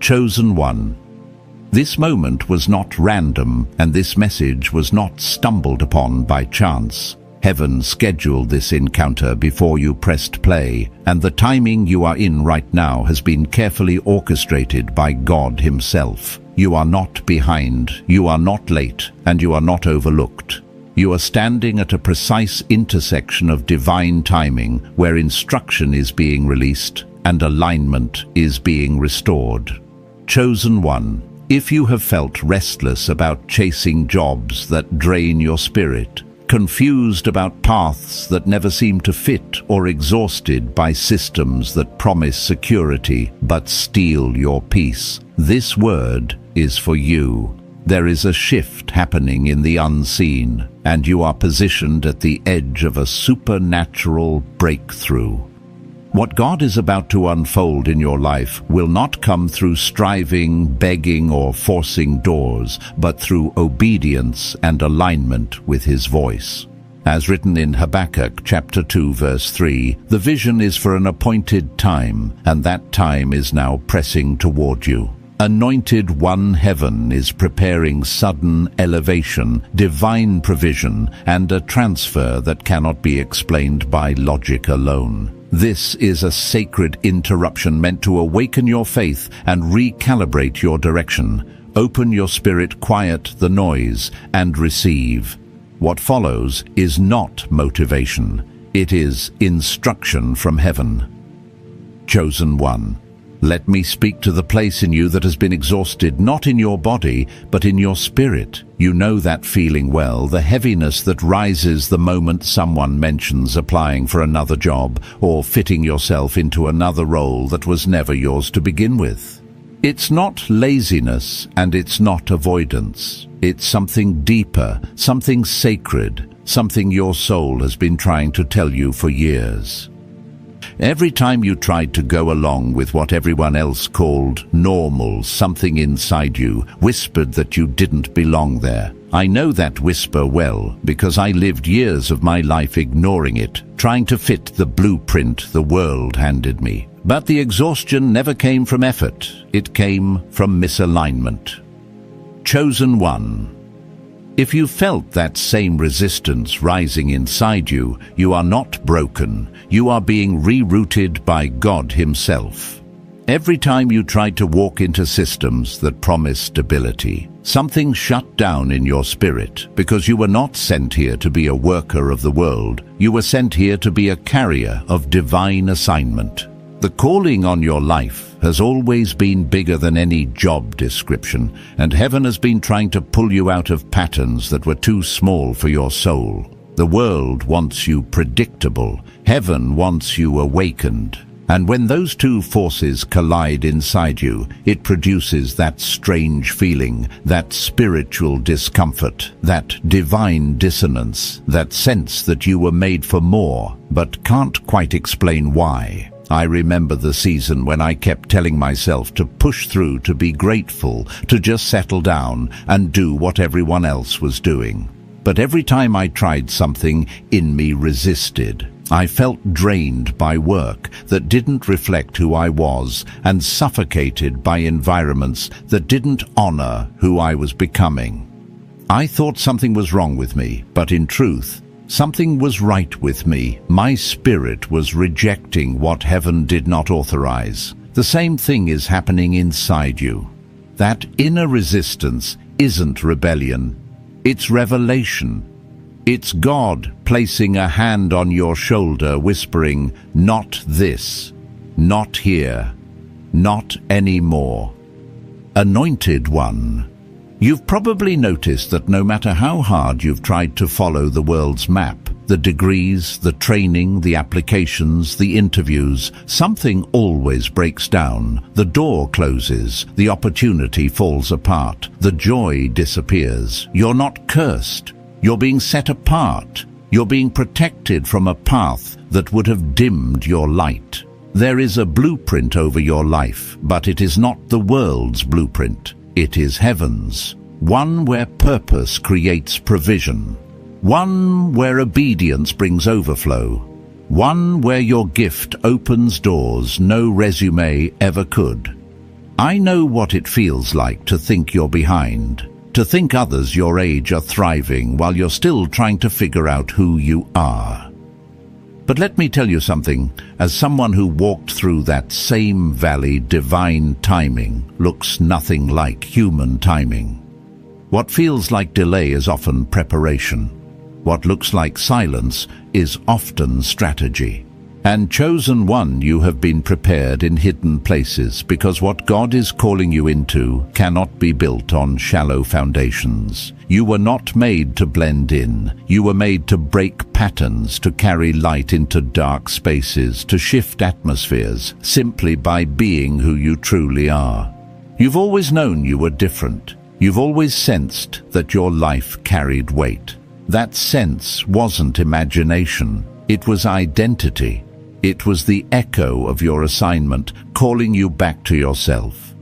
Chosen one. This moment was not random, and this message was not stumbled upon by chance. Heaven scheduled this encounter before you pressed play, and the timing you are in right now has been carefully orchestrated by God Himself. You are not behind, you are not late, and you are not overlooked. You are standing at a precise intersection of divine timing where instruction is being released and alignment is being restored. Chosen one. If you have felt restless about chasing jobs that drain your spirit, confused about paths that never seem to fit, or exhausted by systems that promise security but steal your peace, this word is for you. There is a shift happening in the unseen, and you are positioned at the edge of a supernatural breakthrough. What God is about to unfold in your life will not come through striving, begging, or forcing doors, but through obedience and alignment with His voice. As written in Habakkuk chapter 2 verse 3, the vision is for an appointed time, and that time is now pressing toward you. Anointed One, heaven is preparing sudden elevation, divine provision, and a transfer that cannot be explained by logic alone. This is a sacred interruption meant to awaken your faith and recalibrate your direction. Open your spirit, quiet the noise, and receive. What follows is not motivation. It is instruction from heaven. Chosen one. Let me speak to the place in you that has been exhausted, not in your body, but in your spirit. You know that feeling well, the heaviness that rises the moment someone mentions applying for another job or fitting yourself into another role that was never yours to begin with. It's not laziness and it's not avoidance. It's something deeper, something sacred, something your soul has been trying to tell you for years. Every time you tried to go along with what everyone else called normal, something inside you whispered that you didn't belong there. I know that whisper well because I lived years of my life ignoring it, trying to fit the blueprint the world handed me. But the exhaustion never came from effort. It came from misalignment. Chosen one. If you felt that same resistance rising inside you, you are not broken. You are being rerouted by God Himself. Every time you tried to walk into systems that promise stability, something shut down in your spirit because you were not sent here to be a worker of the world. You were sent here to be a carrier of divine assignment. The calling on your life has always been bigger than any job description, and heaven has been trying to pull you out of patterns that were too small for your soul. The world wants you predictable. Heaven wants you awakened. And when those two forces collide inside you, it produces that strange feeling, that spiritual discomfort, that divine dissonance, that sense that you were made for more, but can't quite explain why. I remember the season when I kept telling myself to push through, to be grateful, to just settle down and do what everyone else was doing. But every time I tried something, in me resisted. I felt drained by work that didn't reflect who I was and suffocated by environments that didn't honor who I was becoming. I thought something was wrong with me, but in truth, something was right with me. My spirit was rejecting what heaven did not authorize. The same thing is happening inside you. That inner resistance isn't rebellion. It's revelation. It's God placing a hand on your shoulder, whispering, "Not this, not here, not anymore." Anointed one. You've probably noticed that no matter how hard you've tried to follow the world's map, the degrees, the training, the applications, the interviews, something always breaks down. The door closes, the opportunity falls apart, the joy disappears. You're not cursed. You're being set apart. You're being protected from a path that would have dimmed your light. There is a blueprint over your life, but it is not the world's blueprint. It is heaven's, one where purpose creates provision, one where obedience brings overflow, one where your gift opens doors no resume ever could. I know what it feels like to think you're behind, to think others your age are thriving while you're still trying to figure out who you are. But let me tell you something, as someone who walked through that same valley, divine timing looks nothing like human timing. What feels like delay is often preparation. What looks like silence is often strategy. And chosen one, you have been prepared in hidden places, because what God is calling you into cannot be built on shallow foundations. You were not made to blend in. You were made to break patterns, to carry light into dark spaces, to shift atmospheres, simply by being who you truly are. You've always known you were different. You've always sensed that your life carried weight. That sense wasn't imagination. It was identity. It was the echo of your assignment, calling you back to yourself.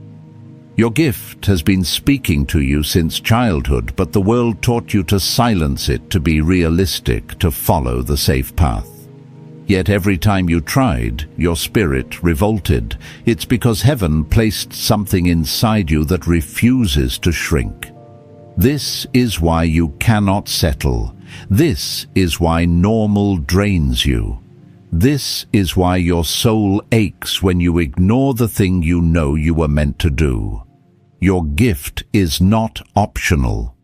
Your gift has been speaking to you since childhood, but the world taught you to silence it, to be realistic, to follow the safe path. Yet every time you tried, your spirit revolted. It's because heaven placed something inside you that refuses to shrink. This is why you cannot settle. This is why normal drains you. This is why your soul aches when you ignore the thing you know you were meant to do. Your gift is not optional.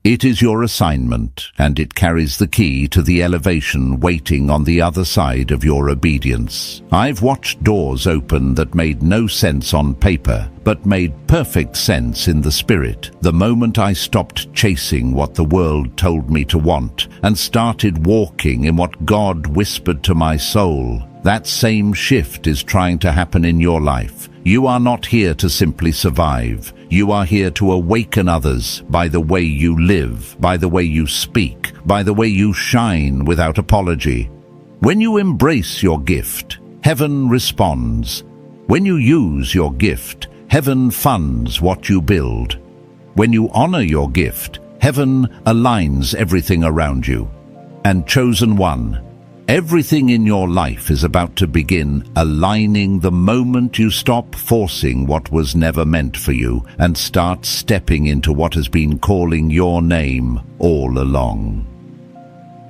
It is your assignment, and it carries the key to the elevation waiting on the other side of your obedience. I've watched doors open that made no sense on paper, but made perfect sense in the spirit, the moment I stopped chasing what the world told me to want and started walking in what God whispered to my soul. That same shift is trying to happen in your life. You are not here to simply survive. You are here to awaken others by the way you live, by the way you speak, by the way you shine without apology. When you embrace your gift, heaven responds. When you use your gift, heaven funds what you build. When you honor your gift, heaven aligns everything around you. And chosen one, everything in your life is about to begin aligning the moment you stop forcing what was never meant for you and start stepping into what has been calling your name all along.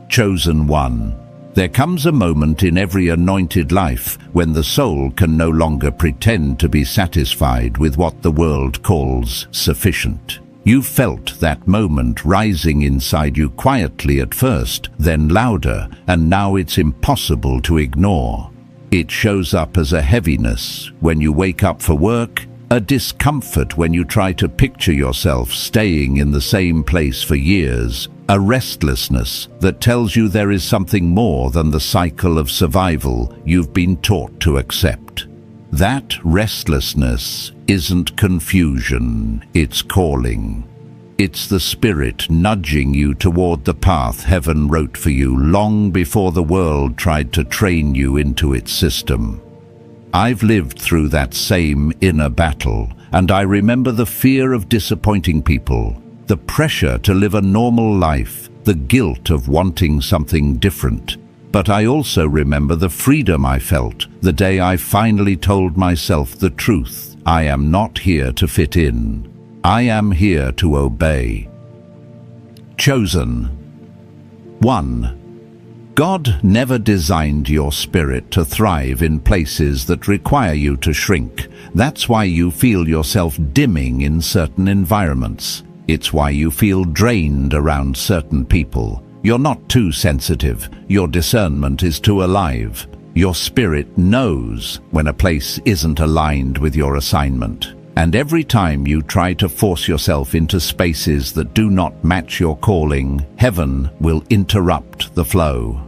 Chosen one. There comes a moment in every anointed life when the soul can no longer pretend to be satisfied with what the world calls sufficient. You felt that moment rising inside you quietly at first, then louder, and now it's impossible to ignore. It shows up as a heaviness when you wake up for work, a discomfort when you try to picture yourself staying in the same place for years, a restlessness that tells you there is something more than the cycle of survival you've been taught to accept. That restlessness isn't confusion, it's calling. It's the spirit nudging you toward the path heaven wrote for you long before the world tried to train you into its system. I've lived through that same inner battle, and I remember the fear of disappointing people, the pressure to live a normal life, the guilt of wanting something different. But I also remember the freedom I felt the day I finally told myself the truth. I am not here to fit in. I am here to obey. Chosen. 1. God never designed your spirit to thrive in places that require you to shrink. That's why you feel yourself dimming in certain environments. It's why you feel drained around certain people. You're not too sensitive. Your discernment is too alive. Your spirit knows when a place isn't aligned with your assignment. And every time you try to force yourself into spaces that do not match your calling, heaven will interrupt the flow.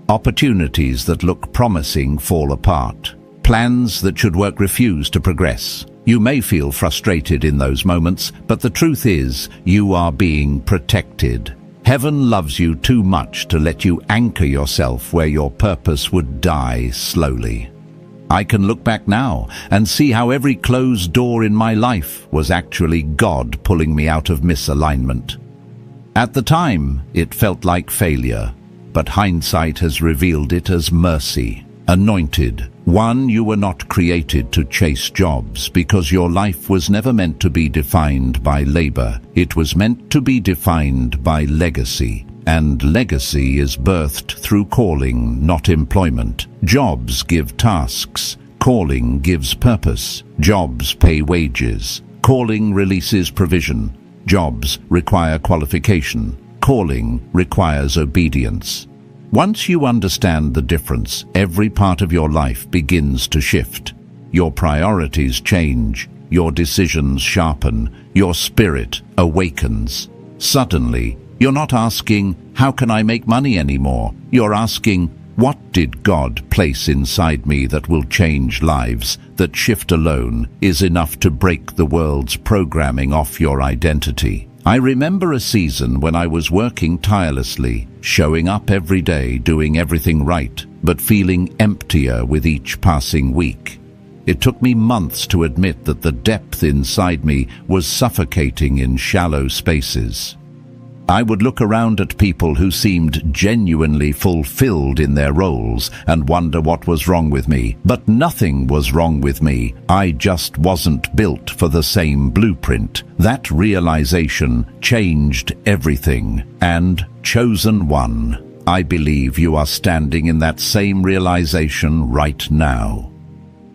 Opportunities that look promising fall apart. Plans that should work refuse to progress. You may feel frustrated in those moments, but the truth is, you are being protected. Heaven loves you too much to let you anchor yourself where your purpose would die slowly. I can look back now and see how every closed door in my life was actually God pulling me out of misalignment. At the time, it felt like failure, but hindsight has revealed it as mercy. Anointed one, you were not created to chase jobs because your life was never meant to be defined by labor. It was meant to be defined by legacy. And legacy is birthed through calling, not employment. Jobs give tasks. Calling gives purpose. Jobs pay wages. Calling releases provision. Jobs require qualification. Calling requires obedience. Once you understand the difference, every part of your life begins to shift. Your priorities change. Your decisions sharpen. Your spirit awakens. Suddenly, you're not asking, how can I make money anymore? You're asking, what did God place inside me that will change lives? That shift alone is enough to break the world's programming off your identity. I remember a season when I was working tirelessly, showing up every day, doing everything right, but feeling emptier with each passing week. It took me months to admit that the depth inside me was suffocating in shallow spaces. I would look around at people who seemed genuinely fulfilled in their roles and wonder what was wrong with me. But nothing was wrong with me. I just wasn't built for the same blueprint. That realization changed everything. And chosen one, I believe you are standing in that same realization right now.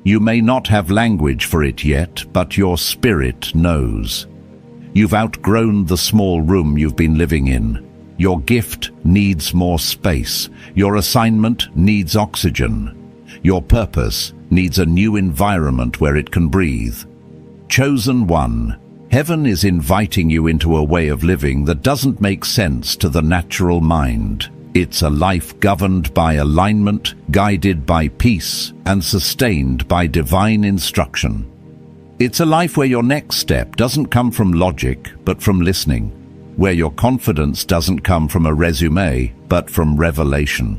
You may not have language for it yet, but your spirit knows. You've outgrown the small room you've been living in. Your gift needs more space. Your assignment needs oxygen. Your purpose needs a new environment where it can breathe. Chosen one, heaven is inviting you into a way of living that doesn't make sense to the natural mind. It's a life governed by alignment, guided by peace, and sustained by divine instruction. It's a life where your next step doesn't come from logic, but from listening, where your confidence doesn't come from a resume, but from revelation,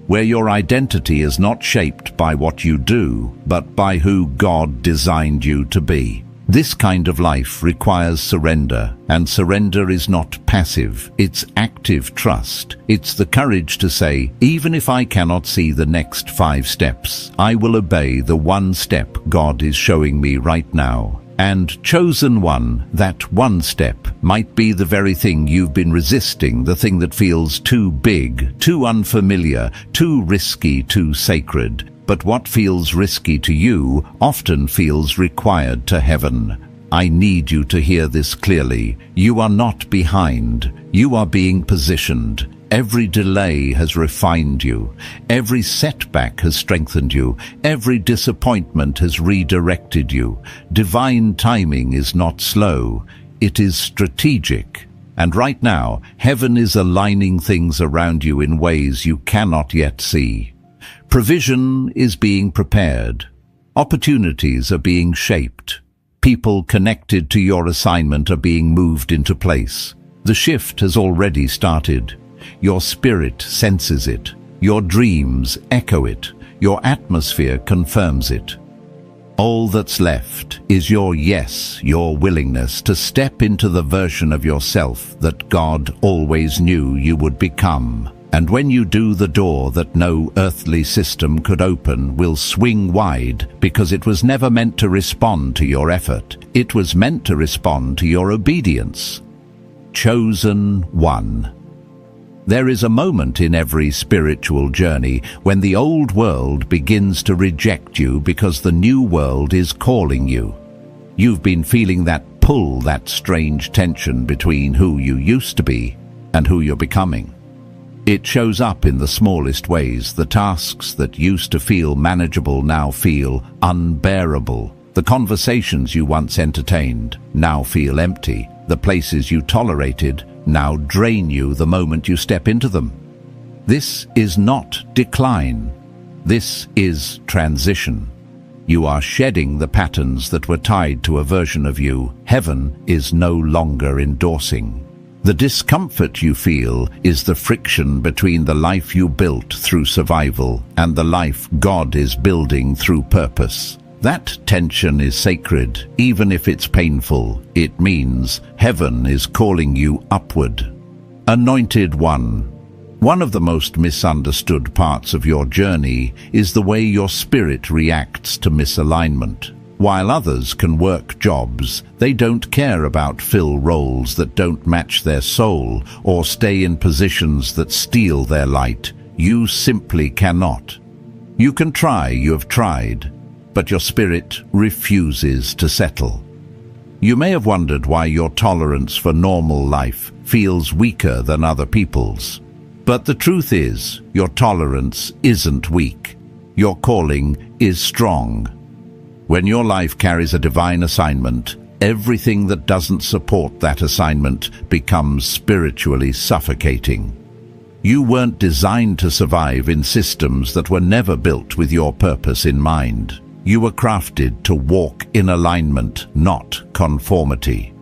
where your identity is not shaped by what you do, but by who God designed you to be. This kind of life requires surrender, and surrender is not passive, it's active trust. It's the courage to say, even if I cannot see the next 5 steps, I will obey the one step God is showing me right now. And chosen one, that one step might be the very thing you've been resisting, the thing that feels too big, too unfamiliar, too risky, too sacred. But what feels risky to you often feels required to heaven. I need you to hear this clearly. You are not behind. You are being positioned. Every delay has refined you. Every setback has strengthened you. Every disappointment has redirected you. Divine timing is not slow. It is strategic. And right now, heaven is aligning things around you in ways you cannot yet see. Provision is being prepared. Opportunities are being shaped. People connected to your assignment are being moved into place. The shift has already started. Your spirit senses it. Your dreams echo it. Your atmosphere confirms it. All that's left is your yes, your willingness to step into the version of yourself that God always knew you would become. And when you do, the door that no earthly system could open will swing wide, because it was never meant to respond to your effort. It was meant to respond to your obedience. Chosen one. There is a moment in every spiritual journey when the old world begins to reject you because the new world is calling you. You've been feeling that pull, that strange tension between who you used to be and who you're becoming. It shows up in the smallest ways. The tasks that used to feel manageable now feel unbearable. The conversations you once entertained now feel empty. The places you tolerated now drain you the moment you step into them. This is not decline. This is transition. You are shedding the patterns that were tied to a version of you heaven is no longer endorsing. The discomfort you feel is the friction between the life you built through survival and the life God is building through purpose. That tension is sacred, even if it's painful. It means heaven is calling you upward. Anointed one, One of the most misunderstood parts of your journey is the way your spirit reacts to misalignment. While others can work jobs, they don't care about fill roles that don't match their soul or stay in positions that steal their light. You simply cannot. You can try, you have tried, but your spirit refuses to settle. You may have wondered why your tolerance for normal life feels weaker than other people's. But the truth is, your tolerance isn't weak. Your calling is strong. When your life carries a divine assignment, everything that doesn't support that assignment becomes spiritually suffocating. You weren't designed to survive in systems that were never built with your purpose in mind. You were crafted to walk in alignment, not conformity.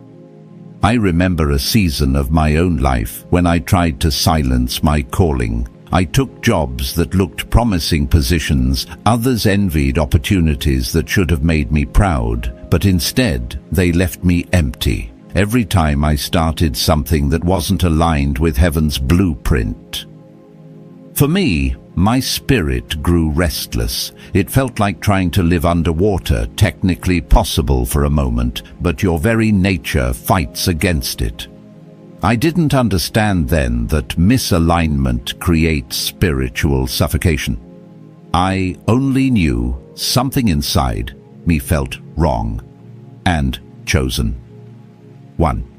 I remember a season of my own life when I tried to silence my calling. I took jobs that looked promising positions. Others envied opportunities that should have made me proud, but instead they left me empty. Every time I started something that wasn't aligned with heaven's blueprint. For me, my spirit grew restless. It felt like trying to live underwater, technically possible for a moment, but your very nature fights against it. I didn't understand then that misalignment creates spiritual suffocation. I only knew something inside me felt wrong and chosen. 1.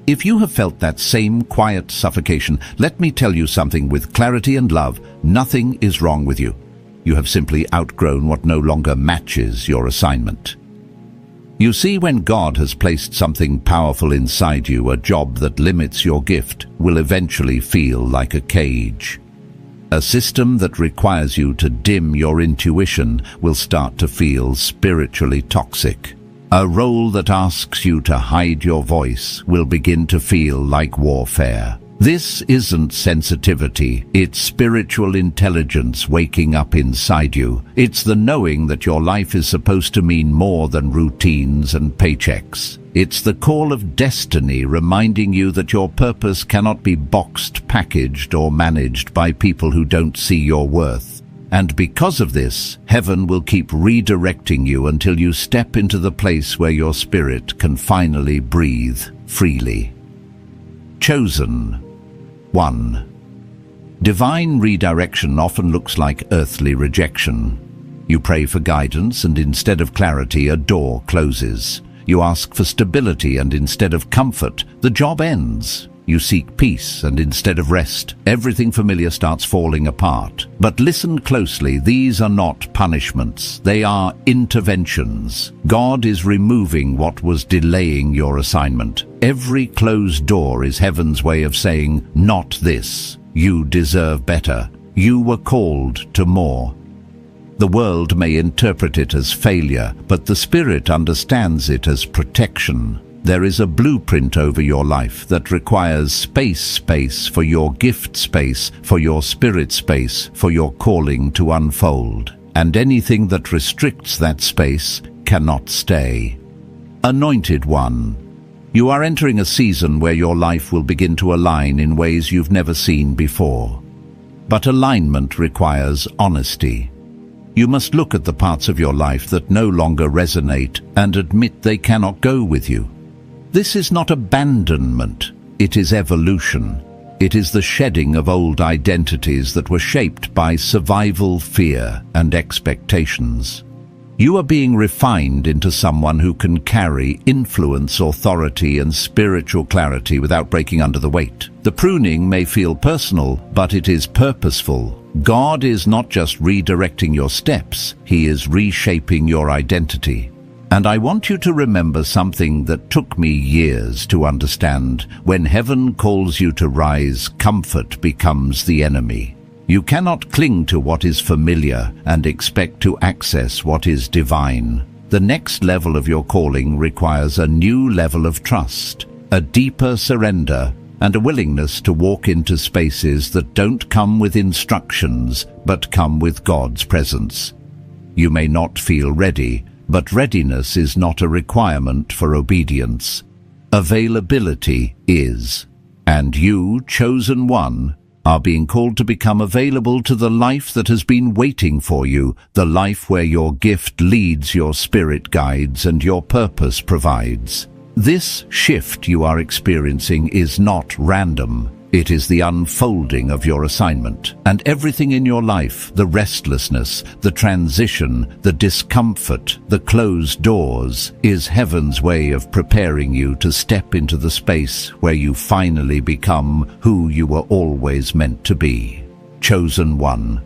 If you have felt that same quiet suffocation, let me tell you something with clarity and love. Nothing is wrong with you. You have simply outgrown what no longer matches your assignment. You see, when God has placed something powerful inside you, a job that limits your gift will eventually feel like a cage. A system that requires you to dim your intuition will start to feel spiritually toxic. A role that asks you to hide your voice will begin to feel like warfare. This isn't sensitivity, it's spiritual intelligence waking up inside you. It's the knowing that your life is supposed to mean more than routines and paychecks. It's the call of destiny reminding you that your purpose cannot be boxed, packaged, or managed by people who don't see your worth. And because of this, heaven will keep redirecting you until you step into the place where your spirit can finally breathe freely. Chosen. 1. Divine redirection often looks like earthly rejection. You pray for guidance, and instead of clarity, a door closes. You ask for stability, and instead of comfort, the job ends. You seek peace, and instead of rest, everything familiar starts falling apart. But listen closely, these are not punishments, they are interventions. God is removing what was delaying your assignment. Every closed door is heaven's way of saying, not this. You deserve better. You were called to more. The world may interpret it as failure, but the Spirit understands it as protection. There is a blueprint over your life that requires space for your gift space, for your spirit space, for your calling to unfold. And anything that restricts that space cannot stay. Anointed One, you are entering a season where your life will begin to align in ways you've never seen before. But alignment requires honesty. You must look at the parts of your life that no longer resonate and admit they cannot go with you. This is not abandonment, it is evolution. It is the shedding of old identities that were shaped by survival, fear, and expectations. You are being refined into someone who can carry influence, authority, and spiritual clarity without breaking under the weight. The pruning may feel personal, but it is purposeful. God is not just redirecting your steps, He is reshaping your identity. And I want you to remember something that took me years to understand. When heaven calls you to rise, comfort becomes the enemy. You cannot cling to what is familiar and expect to access what is divine. The next level of your calling requires a new level of trust, a deeper surrender, and a willingness to walk into spaces that don't come with instructions, but come with God's presence. You may not feel ready, but readiness is not a requirement for obedience. Availability is. And you, chosen one, are being called to become available to the life that has been waiting for you, the life where your gift leads, your spirit guides, and your purpose provides. This shift you are experiencing is not random. It is the unfolding of your assignment. And everything in your life, the restlessness, the transition, the discomfort, the closed doors, is heaven's way of preparing you to step into the space where you finally become who you were always meant to be. Chosen one.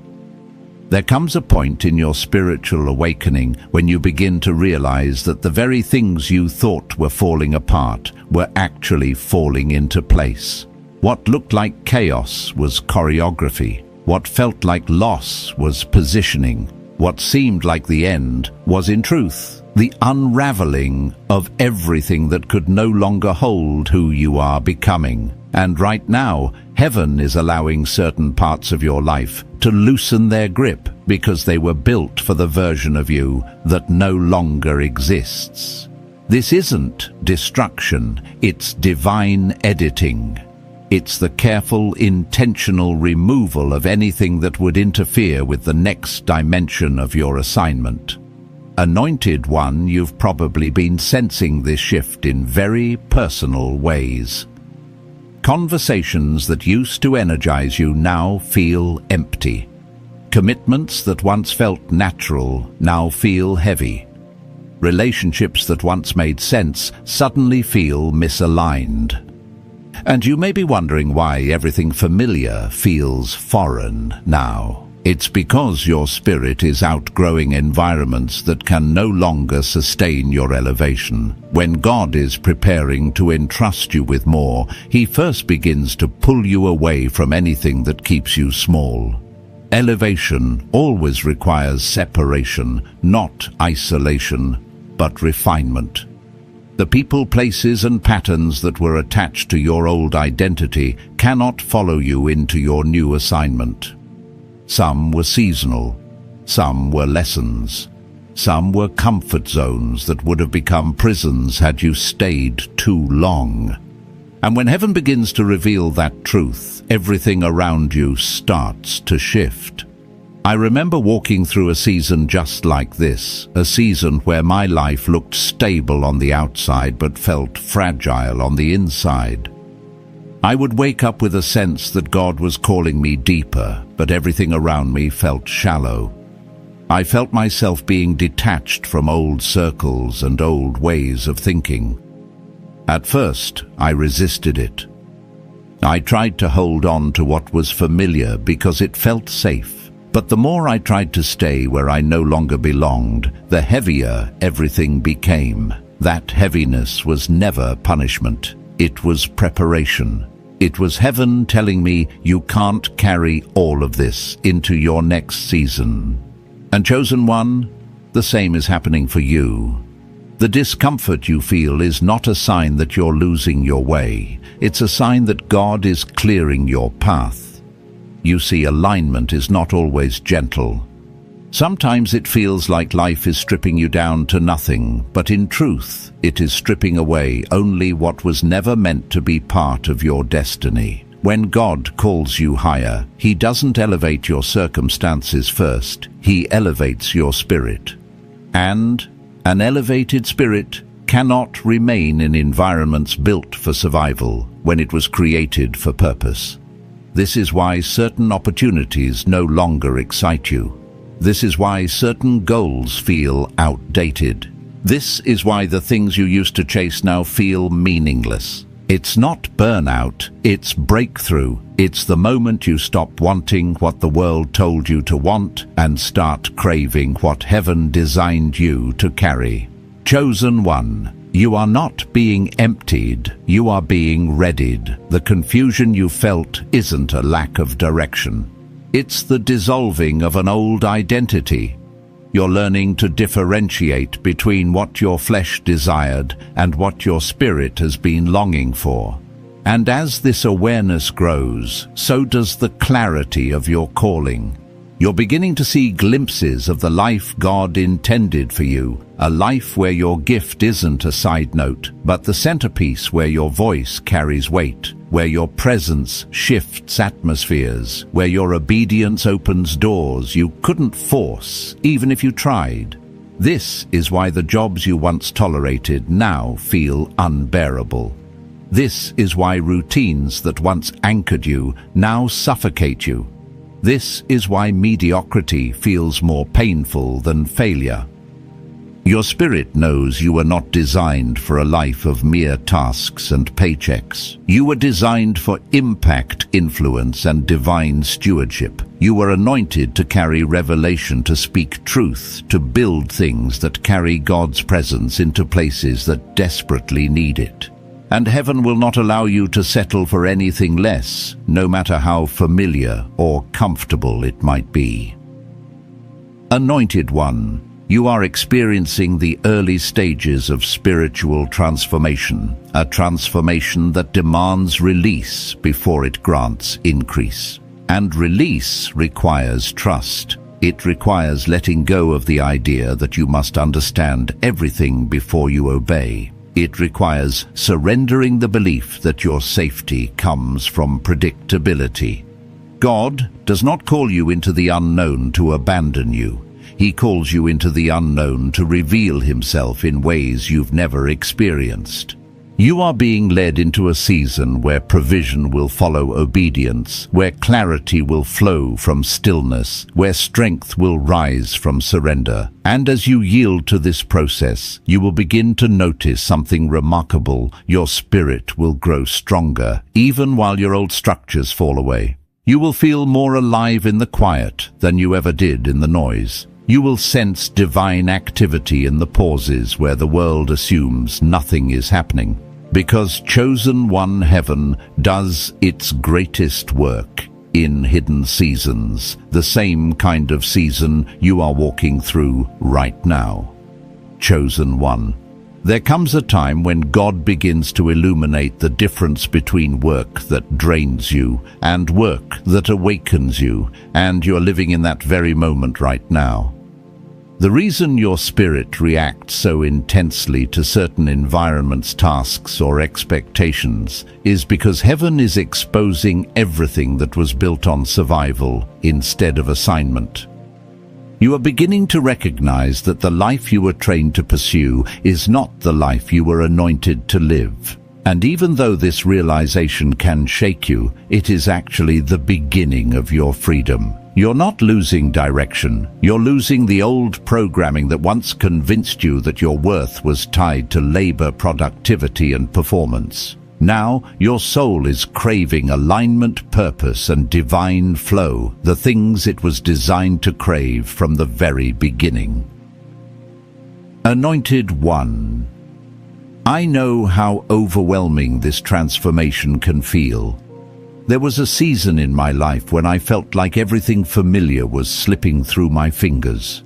There comes a point in your spiritual awakening when you begin to realize that the very things you thought were falling apart were actually falling into place. What looked like chaos was choreography. What felt like loss was positioning. What seemed like the end was, in truth, the unraveling of everything that could no longer hold who you are becoming. And right now, heaven is allowing certain parts of your life to loosen their grip because they were built for the version of you that no longer exists. This isn't destruction, it's divine editing. It's the careful, intentional removal of anything that would interfere with the next dimension of your assignment. Anointed one, you've probably been sensing this shift in very personal ways. Conversations that used to energize you now feel empty. Commitments that once felt natural now feel heavy. Relationships that once made sense suddenly feel misaligned. And you may be wondering why everything familiar feels foreign now. It's because your spirit is outgrowing environments that can no longer sustain your elevation. When God is preparing to entrust you with more, He first begins to pull you away from anything that keeps you small. Elevation always requires separation, not isolation, but refinement. The people, places, and patterns that were attached to your old identity cannot follow you into your new assignment. Some were seasonal, some were lessons, some were comfort zones that would have become prisons had you stayed too long. And when heaven begins to reveal that truth, everything around you starts to shift. I remember walking through a season just like this, a season where my life looked stable on the outside but felt fragile on the inside. I would wake up with a sense that God was calling me deeper, but everything around me felt shallow. I felt myself being detached from old circles and old ways of thinking. At first, I resisted it. I tried to hold on to what was familiar because it felt safe. But the more I tried to stay where I no longer belonged, the heavier everything became. That heaviness was never punishment. It was preparation. It was heaven telling me you can't carry all of this into your next season. And chosen one, the same is happening for you. The discomfort you feel is not a sign that you're losing your way. It's a sign that God is clearing your path. You see, alignment is not always gentle. Sometimes it feels like life is stripping you down to nothing, but in truth, it is stripping away only what was never meant to be part of your destiny. When God calls you higher, He doesn't elevate your circumstances first, He elevates your spirit. And an elevated spirit cannot remain in environments built for survival when it was created for purpose. This is why certain opportunities no longer excite you. This is why certain goals feel outdated. This is why the things you used to chase now feel meaningless. It's not burnout, it's breakthrough. It's the moment you stop wanting what the world told you to want and start craving what heaven designed you to carry. Chosen one. You are not being emptied, you are being readied. The confusion you felt isn't a lack of direction. It's the dissolving of an old identity. You're learning to differentiate between what your flesh desired and what your spirit has been longing for. And as this awareness grows, so does the clarity of your calling. You're beginning to see glimpses of the life God intended for you, a life where your gift isn't a side note, but the centerpiece where your voice carries weight, where your presence shifts atmospheres, where your obedience opens doors you couldn't force, even if you tried. This is why the jobs you once tolerated now feel unbearable. This is why routines that once anchored you now suffocate you. This is why mediocrity feels more painful than failure. Your spirit knows you were not designed for a life of mere tasks and paychecks. You were designed for impact, influence, and divine stewardship. You were anointed to carry revelation, to speak truth, to build things that carry God's presence into places that desperately need it. And heaven will not allow you to settle for anything less, no matter how familiar or comfortable it might be. Anointed One, you are experiencing the early stages of spiritual transformation, a transformation that demands release before it grants increase. And release requires trust. It requires letting go of the idea that you must understand everything before you obey. It requires surrendering the belief that your safety comes from predictability. God does not call you into the unknown to abandon you. He calls you into the unknown to reveal himself in ways you've never experienced. You are being led into a season where provision will follow obedience, where clarity will flow from stillness, where strength will rise from surrender. And as you yield to this process, you will begin to notice something remarkable. Your spirit will grow stronger, even while your old structures fall away. You will feel more alive in the quiet than you ever did in the noise. You will sense divine activity in the pauses where the world assumes nothing is happening. Because Chosen One Heaven does its greatest work in hidden seasons, the same kind of season you are walking through right now. Chosen One. There comes a time when God begins to illuminate the difference between work that drains you and work that awakens you, and you're living in that very moment right now. The reason your spirit reacts so intensely to certain environments, tasks, or expectations is because heaven is exposing everything that was built on survival instead of assignment. You are beginning to recognize that the life you were trained to pursue is not the life you were anointed to live. And even though this realization can shake you, it is actually the beginning of your freedom. You're not losing direction. You're losing the old programming that once convinced you that your worth was tied to labor, productivity, and performance. Now, your soul is craving alignment, purpose, and divine flow, the things it was designed to crave from the very beginning. Anointed One. I know how overwhelming this transformation can feel. There was a season in my life when I felt like everything familiar was slipping through my fingers.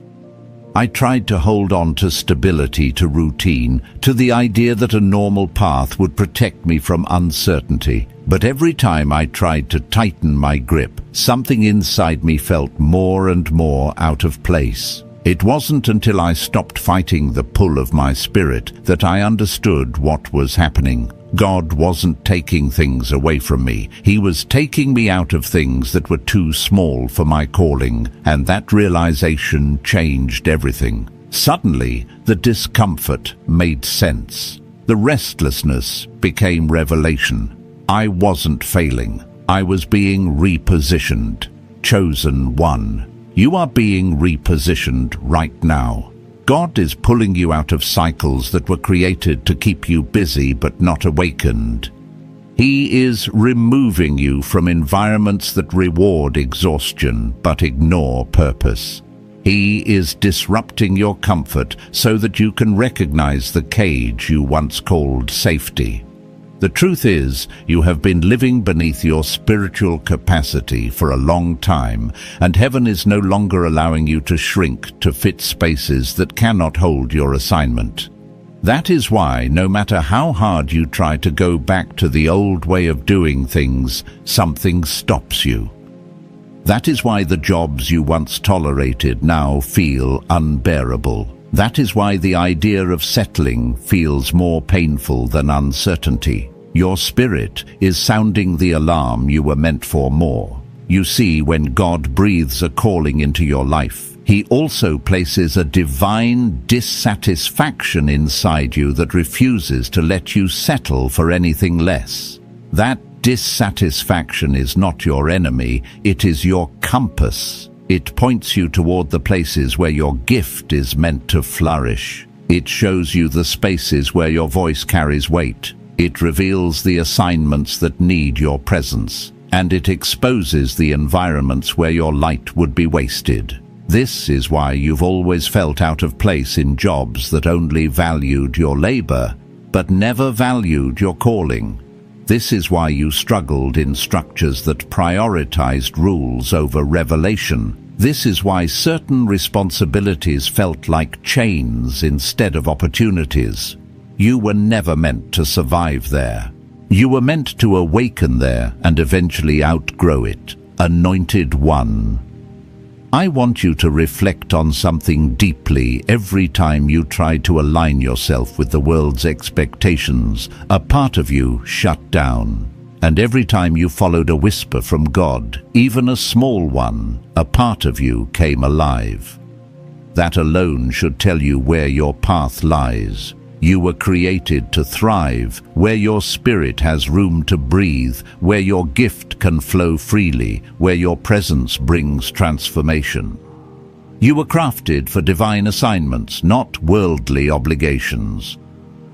I tried to hold on to stability, to routine, to the idea that a normal path would protect me from uncertainty. But every time I tried to tighten my grip, something inside me felt more and more out of place. It wasn't until I stopped fighting the pull of my spirit that I understood what was happening. God wasn't taking things away from me. He was taking me out of things that were too small for my calling, and that realization changed everything. Suddenly, the discomfort made sense. The restlessness became revelation. I wasn't failing. I was being repositioned. Chosen One. You are being repositioned right now. God is pulling you out of cycles that were created to keep you busy but not awakened. He is removing you from environments that reward exhaustion but ignore purpose. He is disrupting your comfort so that you can recognize the cage you once called safety. The truth is, you have been living beneath your spiritual capacity for a long time, and heaven is no longer allowing you to shrink to fit spaces that cannot hold your assignment. That is why, no matter how hard you try to go back to the old way of doing things, something stops you. That is why the jobs you once tolerated now feel unbearable. That is why the idea of settling feels more painful than uncertainty. Your spirit is sounding the alarm you were meant for more. You see, when God breathes a calling into your life, He also places a divine dissatisfaction inside you that refuses to let you settle for anything less. That dissatisfaction is not your enemy, it is your compass. It points you toward the places where your gift is meant to flourish. It shows you the spaces where your voice carries weight. It reveals the assignments that need your presence, and it exposes the environments where your light would be wasted. This is why you've always felt out of place in jobs that only valued your labor, but never valued your calling. This is why you struggled in structures that prioritized rules over revelation. This is why certain responsibilities felt like chains instead of opportunities. You were never meant to survive there. You were meant to awaken there and eventually outgrow it. Anointed One. I want you to reflect on something deeply. Every time you tried to align yourself with the world's expectations, a part of you shut down. And every time you followed a whisper from God, even a small one, a part of you came alive. That alone should tell you where your path lies. You were created to thrive, where your spirit has room to breathe, where your gift can flow freely, where your presence brings transformation. You were crafted for divine assignments, not worldly obligations.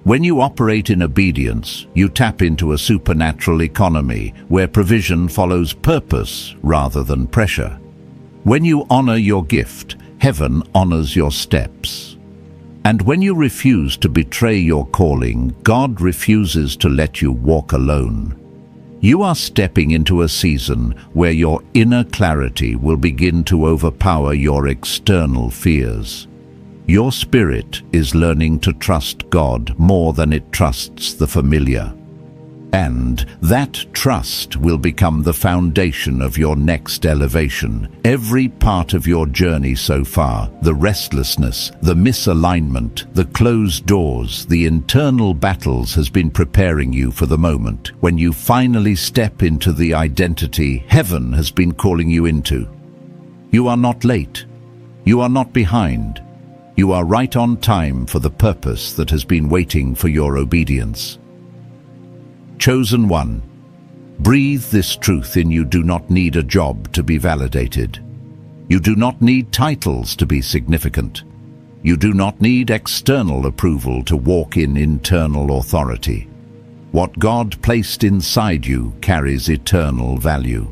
When you operate in obedience, you tap into a supernatural economy where provision follows purpose rather than pressure. When you honor your gift, heaven honors your steps. And when you refuse to betray your calling, God refuses to let you walk alone. You are stepping into a season where your inner clarity will begin to overpower your external fears. Your spirit is learning to trust God more than it trusts the familiar. And that trust will become the foundation of your next elevation. Every part of your journey so far, the restlessness, the misalignment, the closed doors, the internal battles has been preparing you for the moment when you finally step into the identity heaven has been calling you into. You are not late. You are not behind. You are right on time for the purpose that has been waiting for your obedience. Chosen One, breathe this truth in. You do not need a job to be validated. You do not need titles to be significant. You do not need external approval to walk in internal authority. What God placed inside you carries eternal value.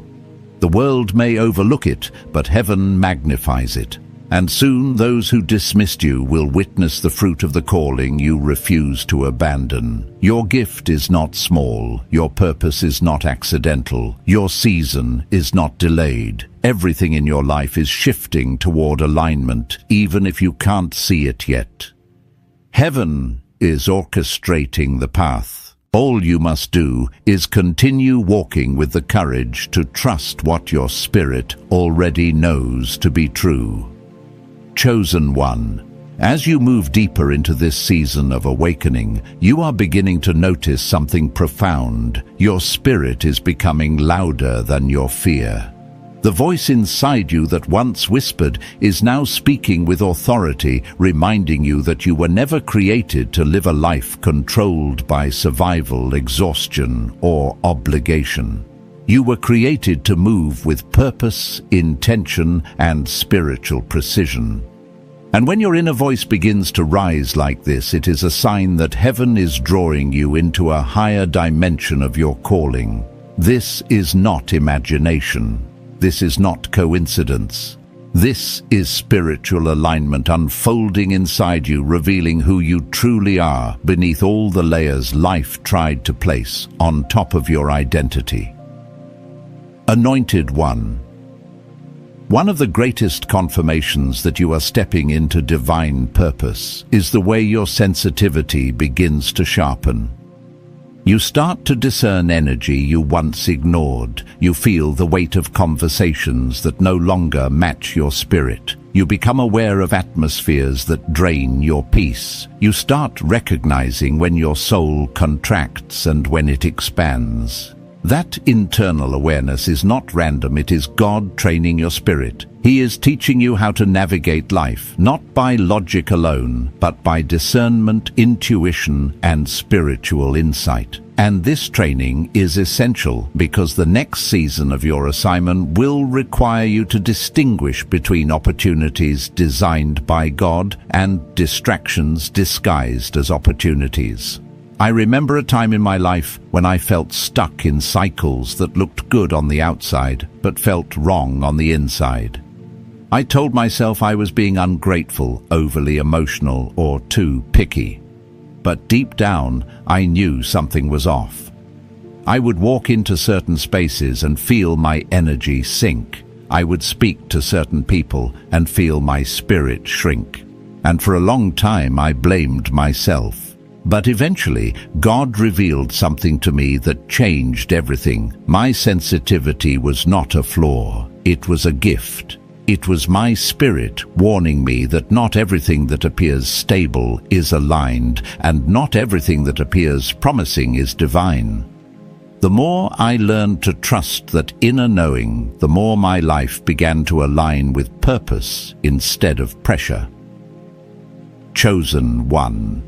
The world may overlook it, but heaven magnifies it. And soon those who dismissed you will witness the fruit of the calling you refuse to abandon. Your gift is not small. Your purpose is not accidental. Your season is not delayed. Everything in your life is shifting toward alignment, even if you can't see it yet. Heaven is orchestrating the path. All you must do is continue walking with the courage to trust what your spirit already knows to be true. Chosen One, as you move deeper into this season of awakening, you are beginning to notice something profound. Your spirit is becoming louder than your fear. The voice inside you that once whispered is now speaking with authority, reminding you that you were never created to live a life controlled by survival, exhaustion, or obligation. You were created to move with purpose, intention, and spiritual precision. And when your inner voice begins to rise like this, it is a sign that heaven is drawing you into a higher dimension of your calling. This is not imagination. This is not coincidence. This is spiritual alignment unfolding inside you, revealing who you truly are beneath all the layers life tried to place on top of your identity. Anointed One. One of the greatest confirmations that you are stepping into divine purpose is the way your sensitivity begins to sharpen. You start to discern energy you once ignored. You feel the weight of conversations that no longer match your spirit. You become aware of atmospheres that drain your peace. You start recognizing when your soul contracts and when it expands. That internal awareness is not random, it is God training your spirit. He is teaching you how to navigate life, not by logic alone, but by discernment, intuition, and spiritual insight. And this training is essential because the next season of your assignment will require you to distinguish between opportunities designed by God and distractions disguised as opportunities. I remember a time in my life when I felt stuck in cycles that looked good on the outside but felt wrong on the inside. I told myself I was being ungrateful, overly emotional, or too picky. But deep down, I knew something was off. I would walk into certain spaces and feel my energy sink. I would speak to certain people and feel my spirit shrink. And for a long time, I blamed myself. But eventually, God revealed something to me that changed everything. My sensitivity was not a flaw. It was a gift. It was my spirit warning me that not everything that appears stable is aligned, and not everything that appears promising is divine. The more I learned to trust that inner knowing, the more my life began to align with purpose instead of pressure. Chosen one.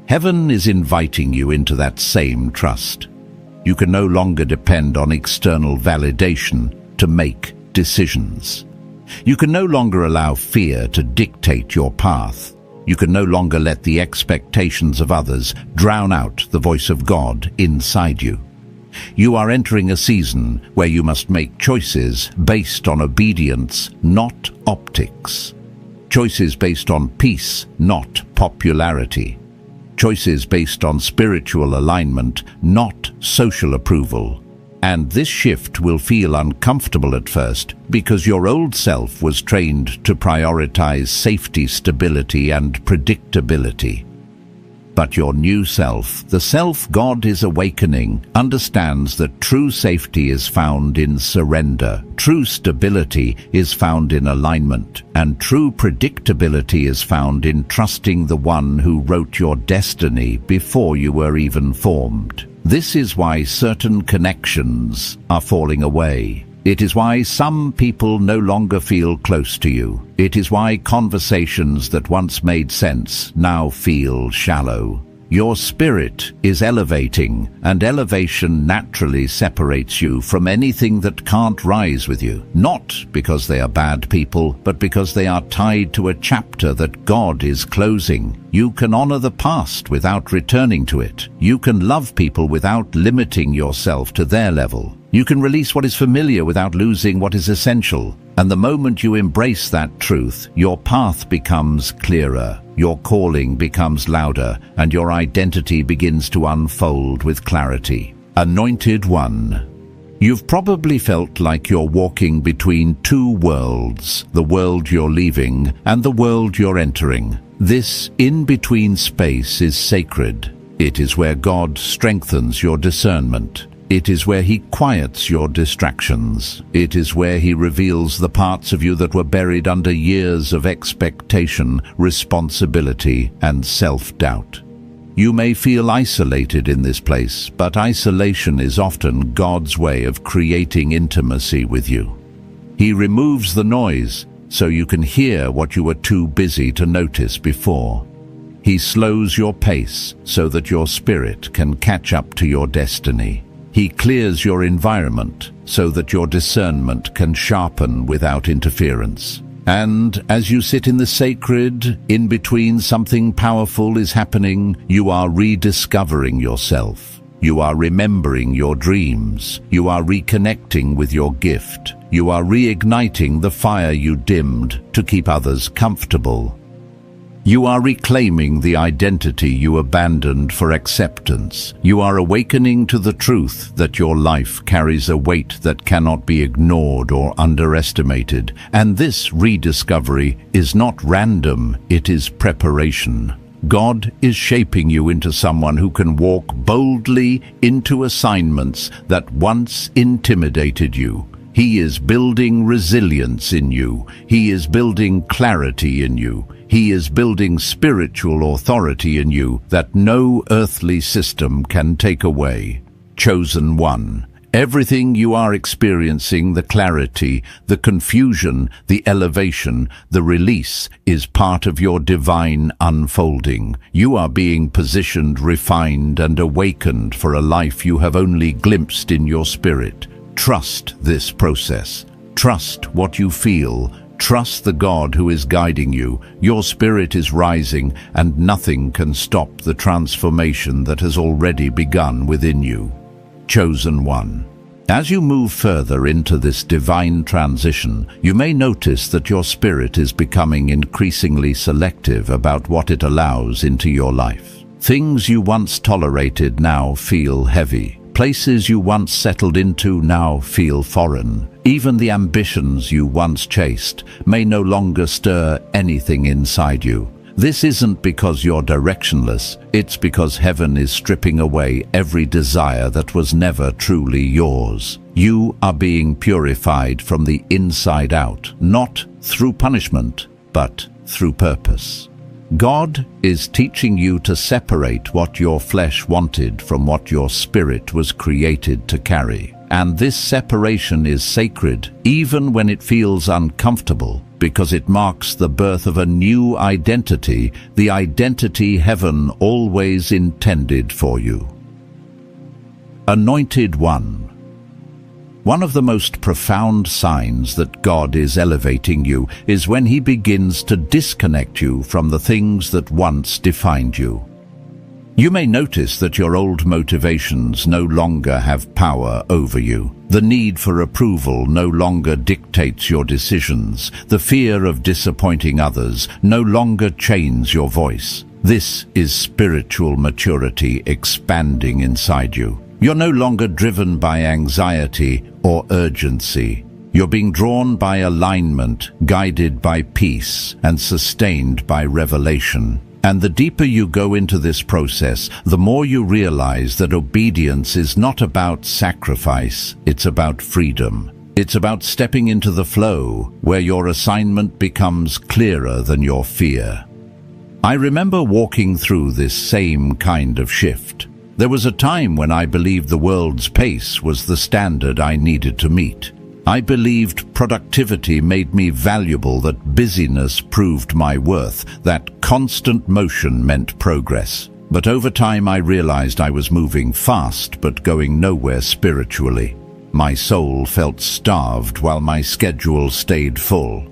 Heaven is inviting you into that same trust. You can no longer depend on external validation to make decisions. You can no longer allow fear to dictate your path. You can no longer let the expectations of others drown out the voice of God inside you. You are entering a season where you must make choices based on obedience, not optics. Choices based on peace, not popularity. Choices based on spiritual alignment, not social approval. And this shift will feel uncomfortable at first because your old self was trained to prioritize safety, stability, and predictability. But your new self, the self God is awakening, understands that true safety is found in surrender, true stability is found in alignment, and true predictability is found in trusting the one who wrote your destiny before you were even formed. This is why certain connections are falling away. It is why some people no longer feel close to you. It is why conversations that once made sense now feel shallow. Your spirit is elevating, and elevation naturally separates you from anything that can't rise with you. Not because they are bad people, but because they are tied to a chapter that God is closing. You can honor the past without returning to it. You can love people without limiting yourself to their level. You can release what is familiar without losing what is essential. And the moment you embrace that truth, your path becomes clearer, your calling becomes louder, and your identity begins to unfold with clarity. Anointed One. You've probably felt like you're walking between two worlds, the world you're leaving and the world you're entering. This in-between space is sacred. It is where God strengthens your discernment. It is where He quiets your distractions. It is where He reveals the parts of you that were buried under years of expectation, responsibility, and self-doubt. You may feel isolated in this place, but isolation is often God's way of creating intimacy with you. He removes the noise so you can hear what you were too busy to notice before. He slows your pace so that your spirit can catch up to your destiny. He clears your environment so that your discernment can sharpen without interference. And as you sit in the sacred, in between something powerful is happening, you are rediscovering yourself. You are remembering your dreams. You are reconnecting with your gift. You are reigniting the fire you dimmed to keep others comfortable. You are reclaiming the identity you abandoned for acceptance. You are awakening to the truth that your life carries a weight that cannot be ignored or underestimated. And this rediscovery is not random, it is preparation. God is shaping you into someone who can walk boldly into assignments that once intimidated you. He is building resilience in you. He is building clarity in you. He is building spiritual authority in you that no earthly system can take away. Chosen one. Everything you are experiencing, the clarity, the confusion, the elevation, the release, is part of your divine unfolding. You are being positioned, refined, and awakened for a life you have only glimpsed in your spirit. Trust this process. Trust what you feel. Trust the God who is guiding you. Your spirit is rising, and nothing can stop the transformation that has already begun within you. Chosen one. As you move further into this divine transition, you may notice that your spirit is becoming increasingly selective about what it allows into your life. Things you once tolerated now feel heavy. Places you once settled into now feel foreign. Even the ambitions you once chased may no longer stir anything inside you. This isn't because you're directionless, it's because heaven is stripping away every desire that was never truly yours. You are being purified from the inside out, not through punishment, but through purpose. God is teaching you to separate what your flesh wanted from what your spirit was created to carry. And this separation is sacred, even when it feels uncomfortable, because it marks the birth of a new identity, the identity heaven always intended for you. Anointed One. One of the most profound signs that God is elevating you is when He begins to disconnect you from the things that once defined you. You may notice that your old motivations no longer have power over you. The need for approval no longer dictates your decisions. The fear of disappointing others no longer chains your voice. This is spiritual maturity expanding inside you. You're no longer driven by anxiety or urgency. You're being drawn by alignment, guided by peace, and sustained by revelation. And the deeper you go into this process, the more you realize that obedience is not about sacrifice, it's about freedom. It's about stepping into the flow, where your assignment becomes clearer than your fear. I remember walking through this same kind of shift. There was a time when I believed the world's pace was the standard I needed to meet. I believed productivity made me valuable, that busyness proved my worth, that constant motion meant progress. But over time I realized I was moving fast but going nowhere spiritually. My soul felt starved while my schedule stayed full.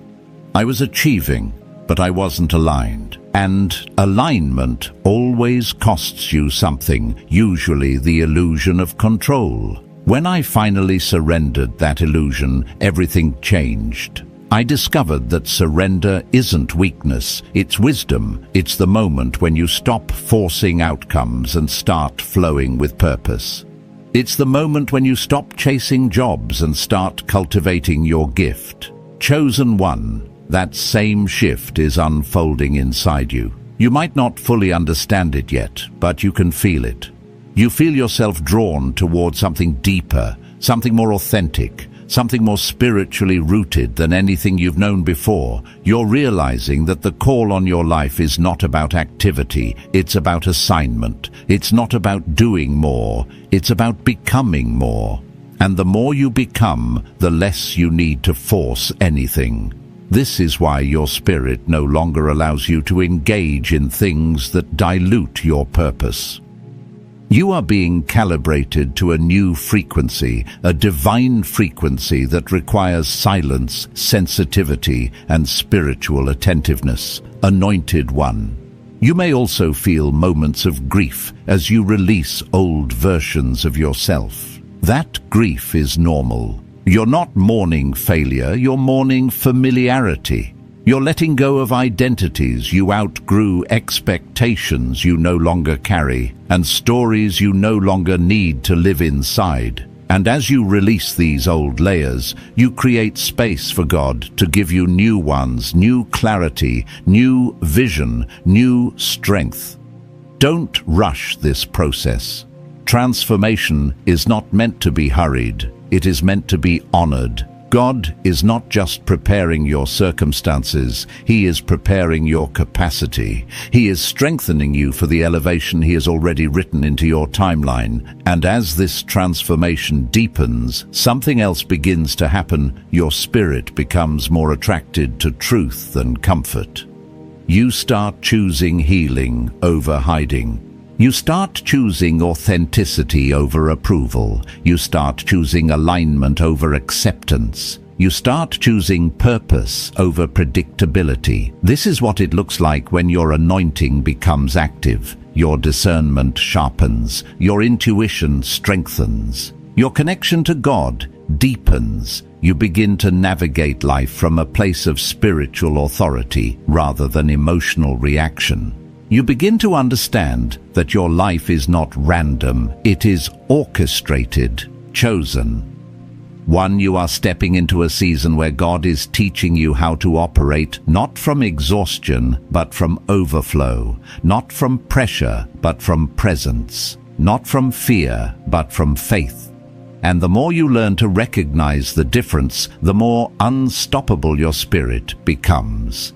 I was achieving, but I wasn't aligned. And alignment always costs you something, usually the illusion of control. When I finally surrendered that illusion, everything changed. I discovered that surrender isn't weakness, it's wisdom. It's the moment when you stop forcing outcomes and start flowing with purpose. It's the moment when you stop chasing jobs and start cultivating your gift. Chosen one, that same shift is unfolding inside you. You might not fully understand it yet, but you can feel it. You feel yourself drawn toward something deeper, something more authentic, something more spiritually rooted than anything you've known before. You're realizing that the call on your life is not about activity, it's about assignment. It's not about doing more, it's about becoming more. And the more you become, the less you need to force anything. This is why your spirit no longer allows you to engage in things that dilute your purpose. You are being calibrated to a new frequency, a divine frequency that requires silence, sensitivity, and spiritual attentiveness. Anointed One. You may also feel moments of grief as you release old versions of yourself. That grief is normal. You're not mourning failure, you're mourning familiarity. You're letting go of identities you outgrew, expectations you no longer carry, and stories you no longer need to live inside. And as you release these old layers, you create space for God to give you new ones, new clarity, new vision, new strength. Don't rush this process. Transformation is not meant to be hurried. It is meant to be honored. God is not just preparing your circumstances, He is preparing your capacity. He is strengthening you for the elevation He has already written into your timeline. And as this transformation deepens, something else begins to happen. Your spirit becomes more attracted to truth and comfort. You start choosing healing over hiding. You start choosing authenticity over approval. You start choosing alignment over acceptance. You start choosing purpose over predictability. This is what it looks like when your anointing becomes active. Your discernment sharpens. Your intuition strengthens. Your connection to God deepens. You begin to navigate life from a place of spiritual authority rather than emotional reaction. You begin to understand that your life is not random, it is orchestrated, chosen. You are stepping into a season where God is teaching you how to operate not from exhaustion, but from overflow, not from pressure, but from presence, not from fear, but from faith. And the more you learn to recognize the difference, the more unstoppable your spirit becomes.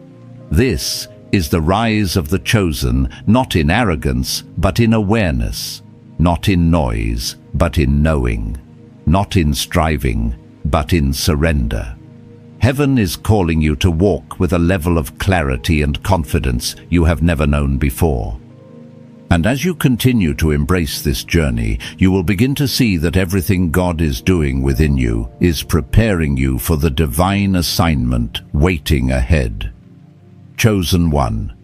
This is the rise of the chosen, not in arrogance, but in awareness, not in noise, but in knowing, not in striving, but in surrender. Heaven is calling you to walk with a level of clarity and confidence you have never known before. And as you continue to embrace this journey, you will begin to see that everything God is doing within you is preparing you for the divine assignment waiting ahead. Chosen one.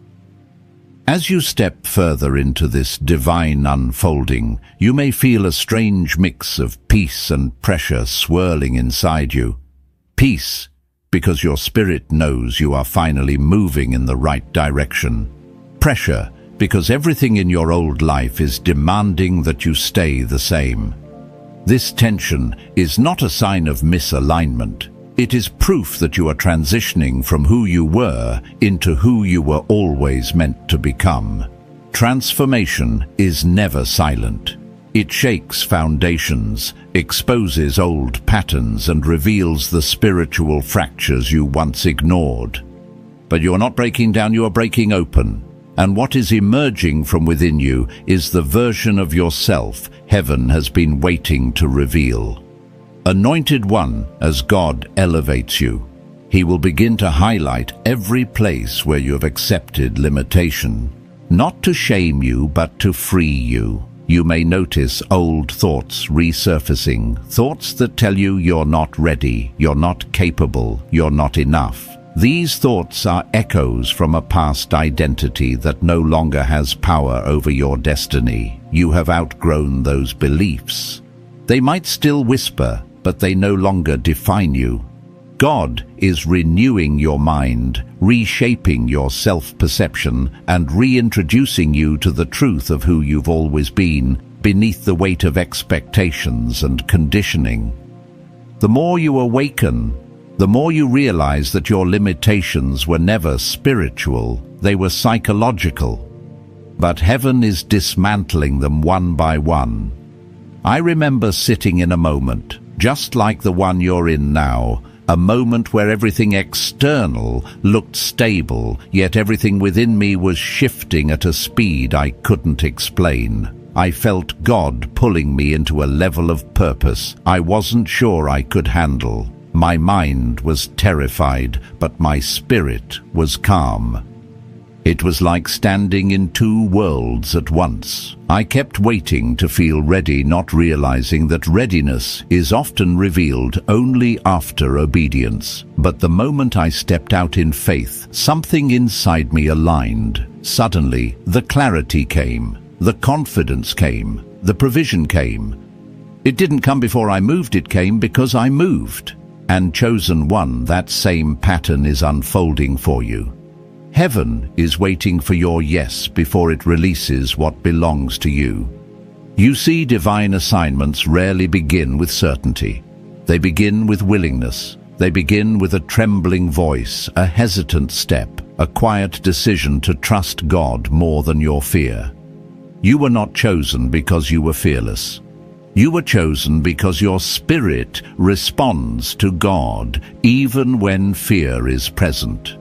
As you step further into this divine unfolding, you may feel a strange mix of peace and pressure swirling inside you. Peace, because your spirit knows you are finally moving in the right direction. Pressure, because everything in your old life is demanding that you stay the same. This tension is not a sign of misalignment. It is proof that you are transitioning from who you were into who you were always meant to become. Transformation is never silent. It shakes foundations, exposes old patterns, and reveals the spiritual fractures you once ignored. But you are not breaking down, you are breaking open. And what is emerging from within you is the version of yourself heaven has been waiting to reveal. Anointed one, as God elevates you, He will begin to highlight every place where you have accepted limitation. Not to shame you, but to free you. You may notice old thoughts resurfacing, thoughts that tell you you're not ready, you're not capable, you're not enough. These thoughts are echoes from a past identity that no longer has power over your destiny. You have outgrown those beliefs. They might still whisper, but they no longer define you. God is renewing your mind, reshaping your self-perception, and reintroducing you to the truth of who you've always been, beneath the weight of expectations and conditioning. The more you awaken, the more you realize that your limitations were never spiritual, they were psychological. But heaven is dismantling them one by one. I remember sitting in a moment, just like the one you're in now, a moment where everything external looked stable, yet everything within me was shifting at a speed I couldn't explain. I felt God pulling me into a level of purpose I wasn't sure I could handle. My mind was terrified, but my spirit was calm. It was like standing in two worlds at once. I kept waiting to feel ready, not realizing that readiness is often revealed only after obedience. But the moment I stepped out in faith, something inside me aligned. Suddenly, the clarity came, the confidence came, the provision came. It didn't come before I moved, it came because I moved. And chosen one, that same pattern is unfolding for you. Heaven is waiting for your yes before it releases what belongs to you. You see, divine assignments rarely begin with certainty. They begin with willingness. They begin with a trembling voice, a hesitant step, a quiet decision to trust God more than your fear. You were not chosen because you were fearless. You were chosen because your spirit responds to God even when fear is present.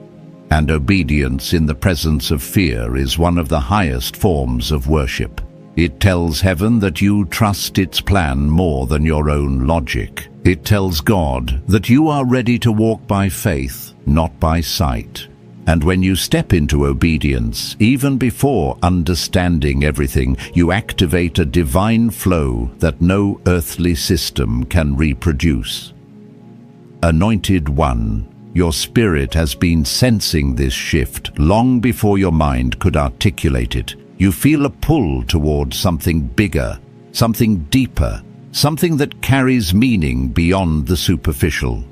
And obedience in the presence of fear is one of the highest forms of worship. It tells heaven that you trust its plan more than your own logic. It tells God that you are ready to walk by faith, not by sight. And when you step into obedience, even before understanding everything, you activate a divine flow that no earthly system can reproduce. Anointed One, your spirit has been sensing this shift long before your mind could articulate it. You feel a pull towards something bigger, something deeper, something that carries meaning beyond the superficial.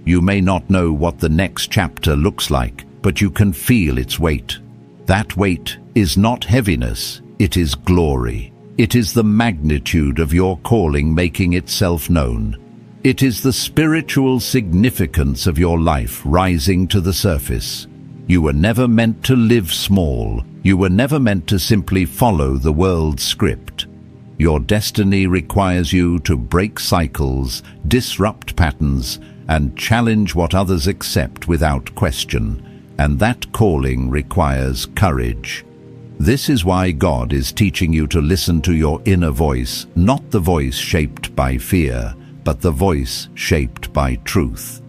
You may not know what the next chapter looks like, but you can feel its weight. That weight is not heaviness, it is glory. It is the magnitude of your calling making itself known. It is the spiritual significance of your life rising to the surface. You were never meant to live small. You were never meant to simply follow the world's script. Your destiny requires you to break cycles, disrupt patterns, and challenge what others accept without question. And that calling requires courage. This is why God is teaching you to listen to your inner voice, not the voice shaped by fear, but the voice shaped by truth.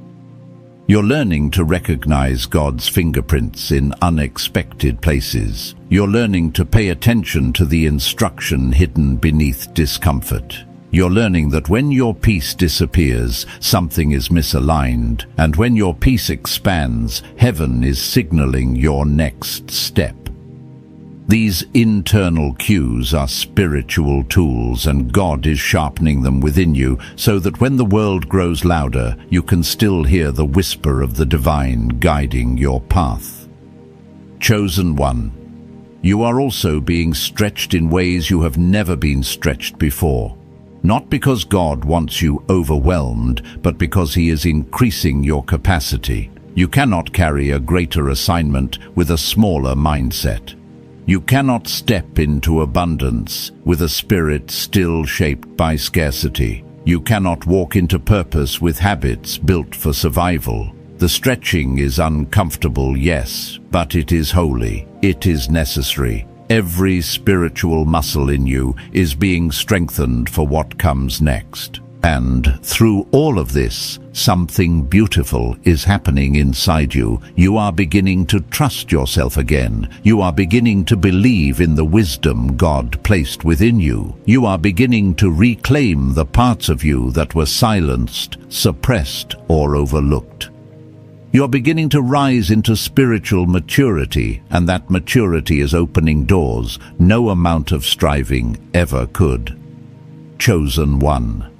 You're learning to recognize God's fingerprints in unexpected places. You're learning to pay attention to the instruction hidden beneath discomfort. You're learning that when your peace disappears, something is misaligned, and when your peace expands, heaven is signaling your next step. These internal cues are spiritual tools, and God is sharpening them within you so that when the world grows louder, you can still hear the whisper of the divine guiding your path. Chosen One, you are also being stretched in ways you have never been stretched before. Not because God wants you overwhelmed, but because He is increasing your capacity. You cannot carry a greater assignment with a smaller mindset. You cannot step into abundance with a spirit still shaped by scarcity. You cannot walk into purpose with habits built for survival. The stretching is uncomfortable, yes, but it is holy. It is necessary. Every spiritual muscle in you is being strengthened for what comes next. And through all of this, something beautiful is happening inside you. You are beginning to trust yourself again. You are beginning to believe in the wisdom God placed within you. You are beginning to reclaim the parts of you that were silenced, suppressed, or overlooked. You are beginning to rise into spiritual maturity, and that maturity is opening doors no amount of striving ever could. Chosen One.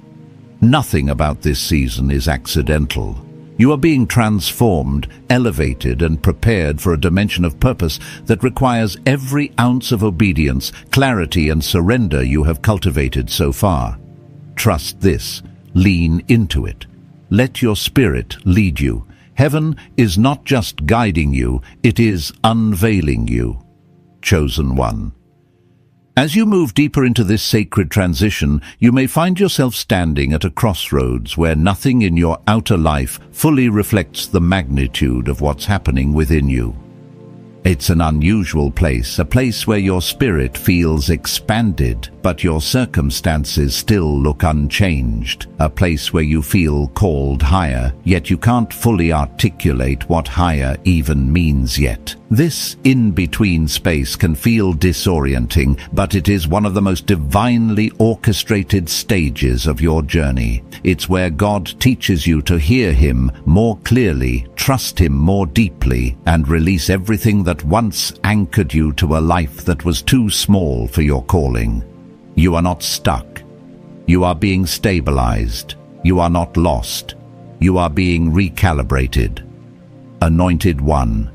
Nothing about this season is accidental. You are being transformed, elevated, and prepared for a dimension of purpose that requires every ounce of obedience, clarity, and surrender you have cultivated so far. Trust this. Lean into it. Let your spirit lead you. Heaven is not just guiding you, it is unveiling you. Chosen One. As you move deeper into this sacred transition, you may find yourself standing at a crossroads where nothing in your outer life fully reflects the magnitude of what's happening within you. It's an unusual place, a place where your spirit feels expanded, but your circumstances still look unchanged, a place where you feel called higher, yet you can't fully articulate what higher even means yet. This in-between space can feel disorienting, but it is one of the most divinely orchestrated stages of your journey. It's where God teaches you to hear Him more clearly, trust Him more deeply, and release everything that once anchored you to a life that was too small for your calling. You are not stuck. You are being stabilized. You are not lost. You are being recalibrated. Anointed One.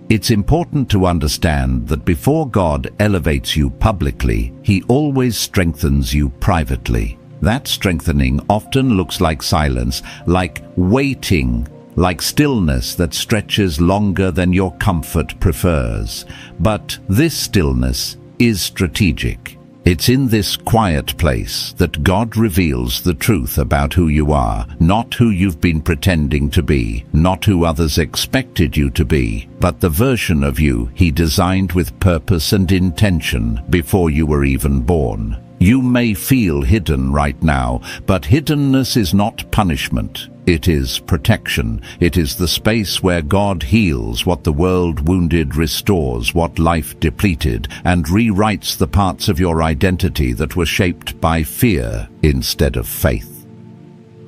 It's important to understand that before God elevates you publicly, He always strengthens you privately. That strengthening often looks like silence, like waiting, like stillness that stretches longer than your comfort prefers. But this stillness is strategic. It's in this quiet place that God reveals the truth about who you are, not who you've been pretending to be, not who others expected you to be, but the version of you He designed with purpose and intention before you were even born. You may feel hidden right now, but hiddenness is not punishment. It is protection. It is the space where God heals what the world wounded, restores what life depleted, and rewrites the parts of your identity that were shaped by fear instead of faith.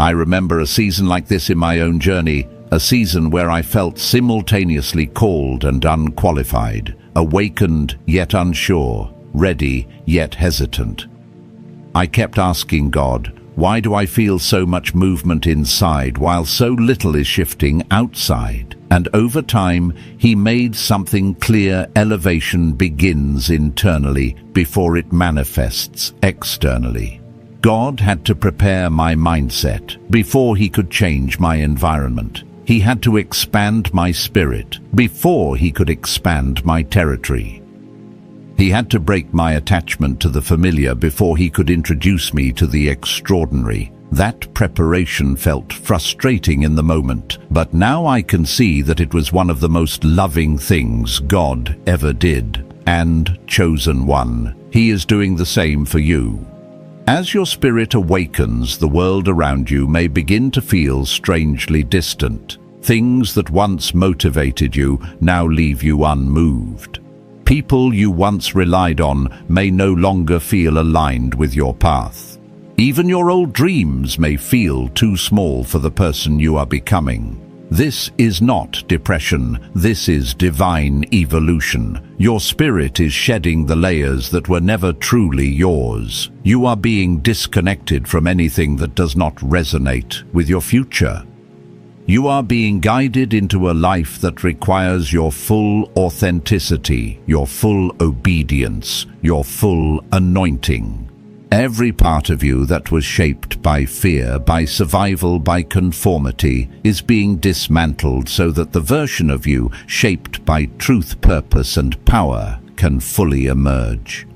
I remember a season like this in my own journey, a season where I felt simultaneously called and unqualified, awakened yet unsure, ready yet hesitant. I kept asking God, why do I feel so much movement inside while so little is shifting outside? And over time, He made something clear: elevation begins internally before it manifests externally. God had to prepare my mindset before He could change my environment. He had to expand my spirit before He could expand my territory. He had to break my attachment to the familiar before He could introduce me to the extraordinary. That preparation felt frustrating in the moment, but now I can see that it was one of the most loving things God ever did. And, chosen one, He is doing the same for you. As your spirit awakens, the world around you may begin to feel strangely distant. Things that once motivated you now leave you unmoved. People you once relied on may no longer feel aligned with your path. Even your old dreams may feel too small for the person you are becoming. This is not depression, this is divine evolution. Your spirit is shedding the layers that were never truly yours. You are being disconnected from anything that does not resonate with your future. You are being guided into a life that requires your full authenticity, your full obedience, your full anointing. Every part of you that was shaped by fear, by survival, by conformity, is being dismantled so that the version of you shaped by truth, purpose, and power can fully emerge.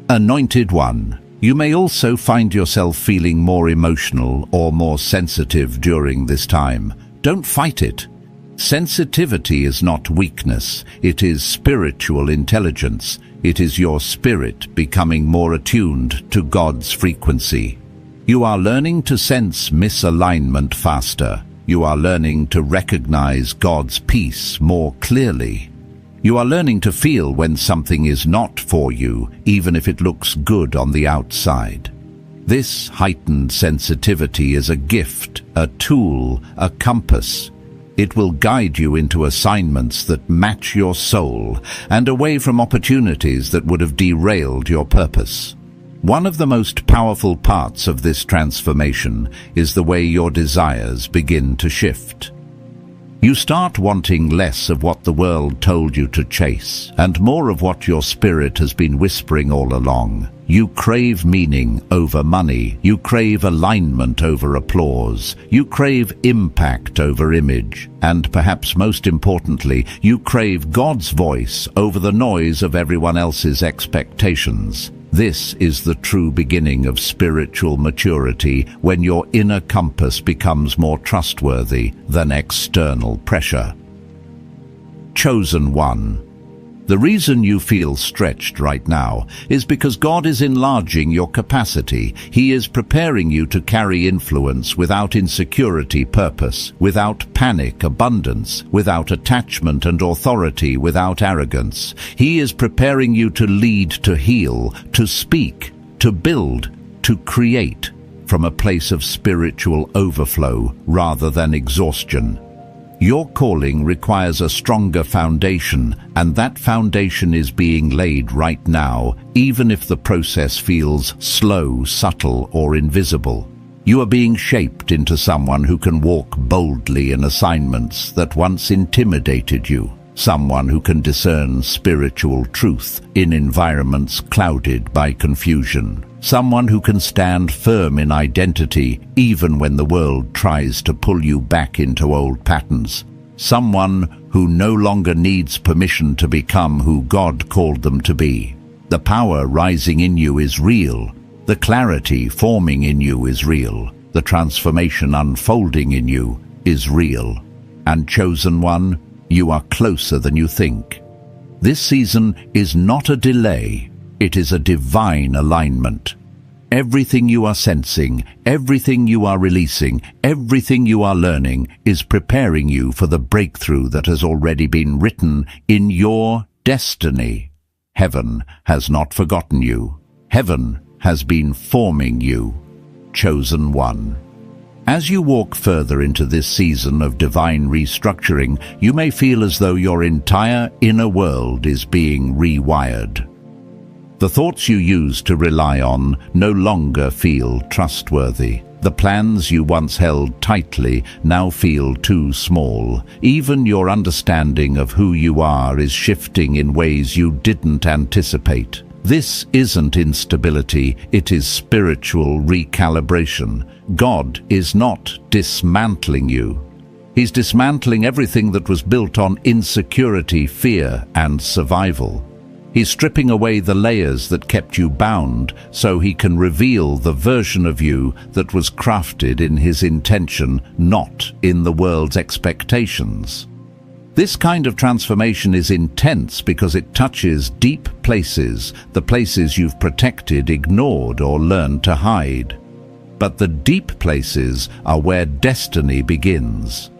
Anointed One, you may also find yourself feeling more emotional or more sensitive during this time. Don't fight it. Sensitivity is not weakness, it is spiritual intelligence. It is your spirit becoming more attuned to God's frequency. You are learning to sense misalignment faster. You are learning to recognize God's peace more clearly. You are learning to feel when something is not for you, even if it looks good on the outside. This heightened sensitivity is a gift, a tool, a compass. It will guide you into assignments that match your soul and away from opportunities that would have derailed your purpose. One of the most powerful parts of this transformation is the way your desires begin to shift. You start wanting less of what the world told you to chase and more of what your spirit has been whispering all along. You crave meaning over money. You crave alignment over applause. You crave impact over image. And perhaps most importantly, you crave God's voice over the noise of everyone else's expectations. This is the true beginning of spiritual maturity, when your inner compass becomes more trustworthy than external pressure. Chosen One. The reason you feel stretched right now is because God is enlarging your capacity. He is preparing you to carry influence without insecurity, purpose, without panic, abundance, without attachment, and authority without arrogance. He is preparing you to lead, to heal, to speak, to build, to create from a place of spiritual overflow rather than exhaustion. Your calling requires a stronger foundation, and that foundation is being laid right now, even if the process feels slow, subtle, or invisible. You are being shaped into someone who can walk boldly in assignments that once intimidated you, someone who can discern spiritual truth in environments clouded by confusion, someone who can stand firm in identity even when the world tries to pull you back into old patterns, someone who no longer needs permission to become who God called them to be. The power rising in you is real. The clarity forming in you is real. The transformation unfolding in you is real. And chosen one, you are closer than you think. This season is not a delay, it is a divine alignment. Everything you are sensing, everything you are releasing, everything you are learning is preparing you for the breakthrough that has already been written in your destiny. Heaven has not forgotten you. Heaven has been forming you. Chosen one. As you walk further into this season of divine restructuring, you may feel as though your entire inner world is being rewired. The thoughts you used to rely on no longer feel trustworthy. The plans you once held tightly now feel too small. Even your understanding of who you are is shifting in ways you didn't anticipate. This isn't instability, it is spiritual recalibration. God is not dismantling you. He's dismantling everything that was built on insecurity, fear, and survival. He's stripping away the layers that kept you bound so he can reveal the version of you that was crafted in his intention, not in the world's expectations. This kind of transformation is intense because it touches deep places, the places you've protected, ignored, or learned to hide. But the deep places are where destiny begins.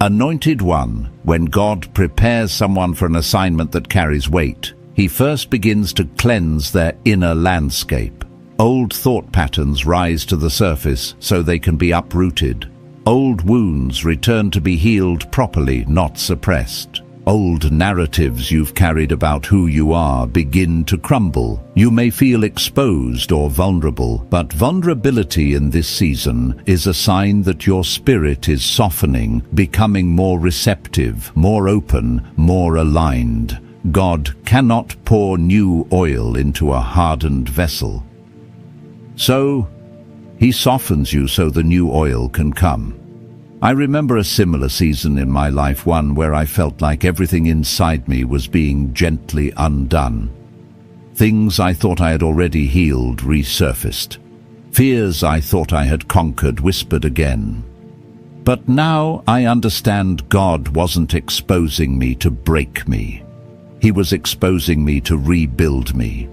Anointed one, when God prepares someone for an assignment that carries weight, he first begins to cleanse their inner landscape. Old thought patterns rise to the surface so they can be uprooted. Old wounds return to be healed properly, not suppressed. Old narratives you've carried about who you are begin to crumble. You may feel exposed or vulnerable, but vulnerability in this season is a sign that your spirit is softening, becoming more receptive, more open, more aligned. God cannot pour new oil into a hardened vessel. So, he softens you so the new oil can come. I remember a similar season in my life, one where I felt like everything inside me was being gently undone. Things I thought I had already healed resurfaced. Fears I thought I had conquered whispered again. But now I understand God wasn't exposing me to break me. He was exposing me to rebuild me.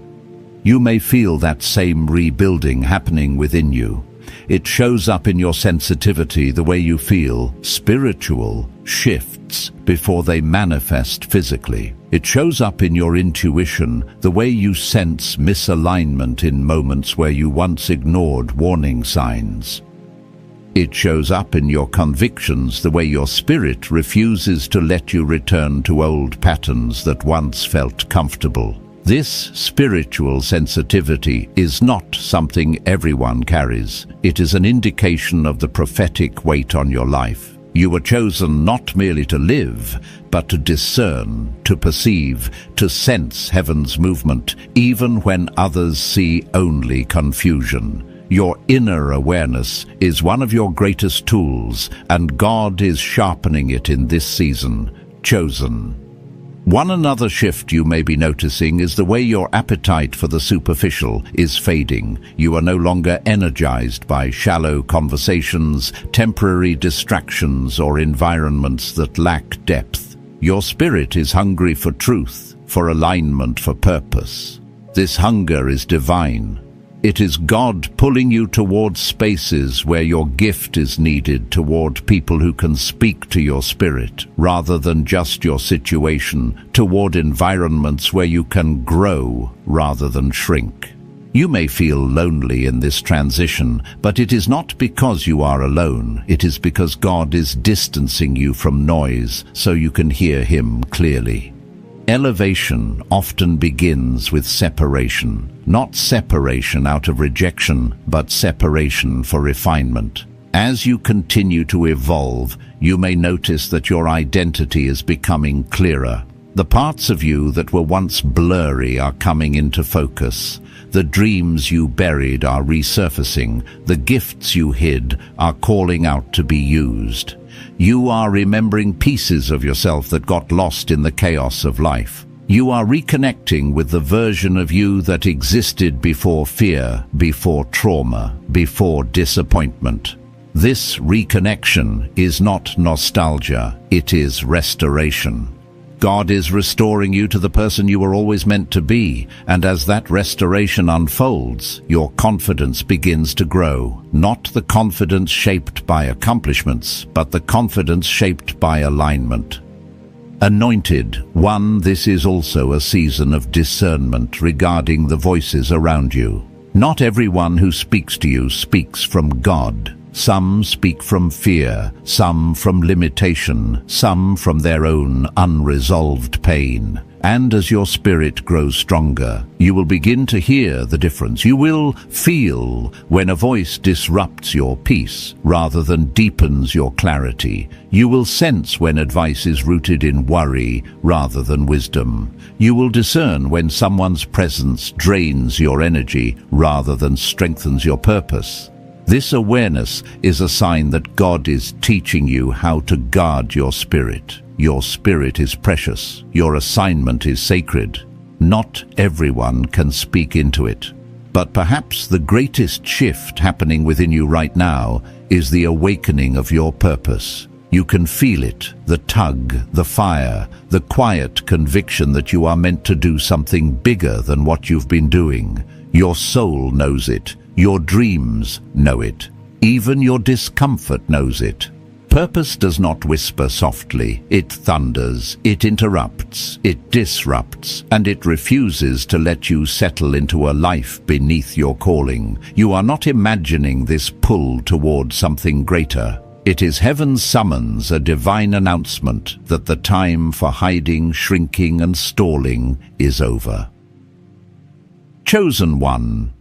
You may feel that same rebuilding happening within you. It shows up in your sensitivity, the way you feel. Spiritual shifts before they manifest physically. It shows up in your intuition, the way you sense misalignment in moments where you once ignored warning signs. It shows up in your convictions, the way your spirit refuses to let you return to old patterns that once felt comfortable. This spiritual sensitivity is not something everyone carries. It is an indication of the prophetic weight on your life. You were chosen not merely to live, but to discern, to perceive, to sense heaven's movement, even when others see only confusion. Your inner awareness is one of your greatest tools, and God is sharpening it in this season. Chosen. One another shift you may be noticing is the way your appetite for the superficial is fading. You are no longer energized by shallow conversations, temporary distractions, or environments that lack depth. Your spirit is hungry for truth, for alignment, for purpose. This hunger is divine. It is God pulling you towards spaces where your gift is needed, toward people who can speak to your spirit rather than just your situation, toward environments where you can grow rather than shrink. You may feel lonely in this transition, but it is not because you are alone. It is because God is distancing you from noise so you can hear Him clearly. Elevation often begins with separation. Not separation out of rejection, but separation for refinement. As you continue to evolve, you may notice that your identity is becoming clearer. The parts of you that were once blurry are coming into focus. The dreams you buried are resurfacing. The gifts you hid are calling out to be used. You are remembering pieces of yourself that got lost in the chaos of life. You are reconnecting with the version of you that existed before fear, before trauma, before disappointment. This reconnection is not nostalgia, it is restoration. God is restoring you to the person you were always meant to be, and as that restoration unfolds, your confidence begins to grow. Not the confidence shaped by accomplishments, but the confidence shaped by alignment. Anointed One, this is also a season of discernment regarding the voices around you. Not everyone who speaks to you speaks from God. Some speak from fear, some from limitation, some from their own unresolved pain. And as your spirit grows stronger, you will begin to hear the difference. You will feel when a voice disrupts your peace rather than deepens your clarity. You will sense when advice is rooted in worry rather than wisdom. You will discern when someone's presence drains your energy rather than strengthens your purpose. This awareness is a sign that God is teaching you how to guard your spirit. Your spirit is precious. Your assignment is sacred. Not everyone can speak into it. But perhaps the greatest shift happening within you right now is the awakening of your purpose. You can feel it, the tug, the fire, the quiet conviction that you are meant to do something bigger than what you've been doing. Your soul knows it. Your dreams know it. Even your discomfort knows it. Purpose does not whisper softly. It thunders, it interrupts, it disrupts, and it refuses to let you settle into a life beneath your calling. You are not imagining this pull toward something greater. It is heaven's summons, a divine announcement that the time for hiding, shrinking, and stalling is over. Chosen One.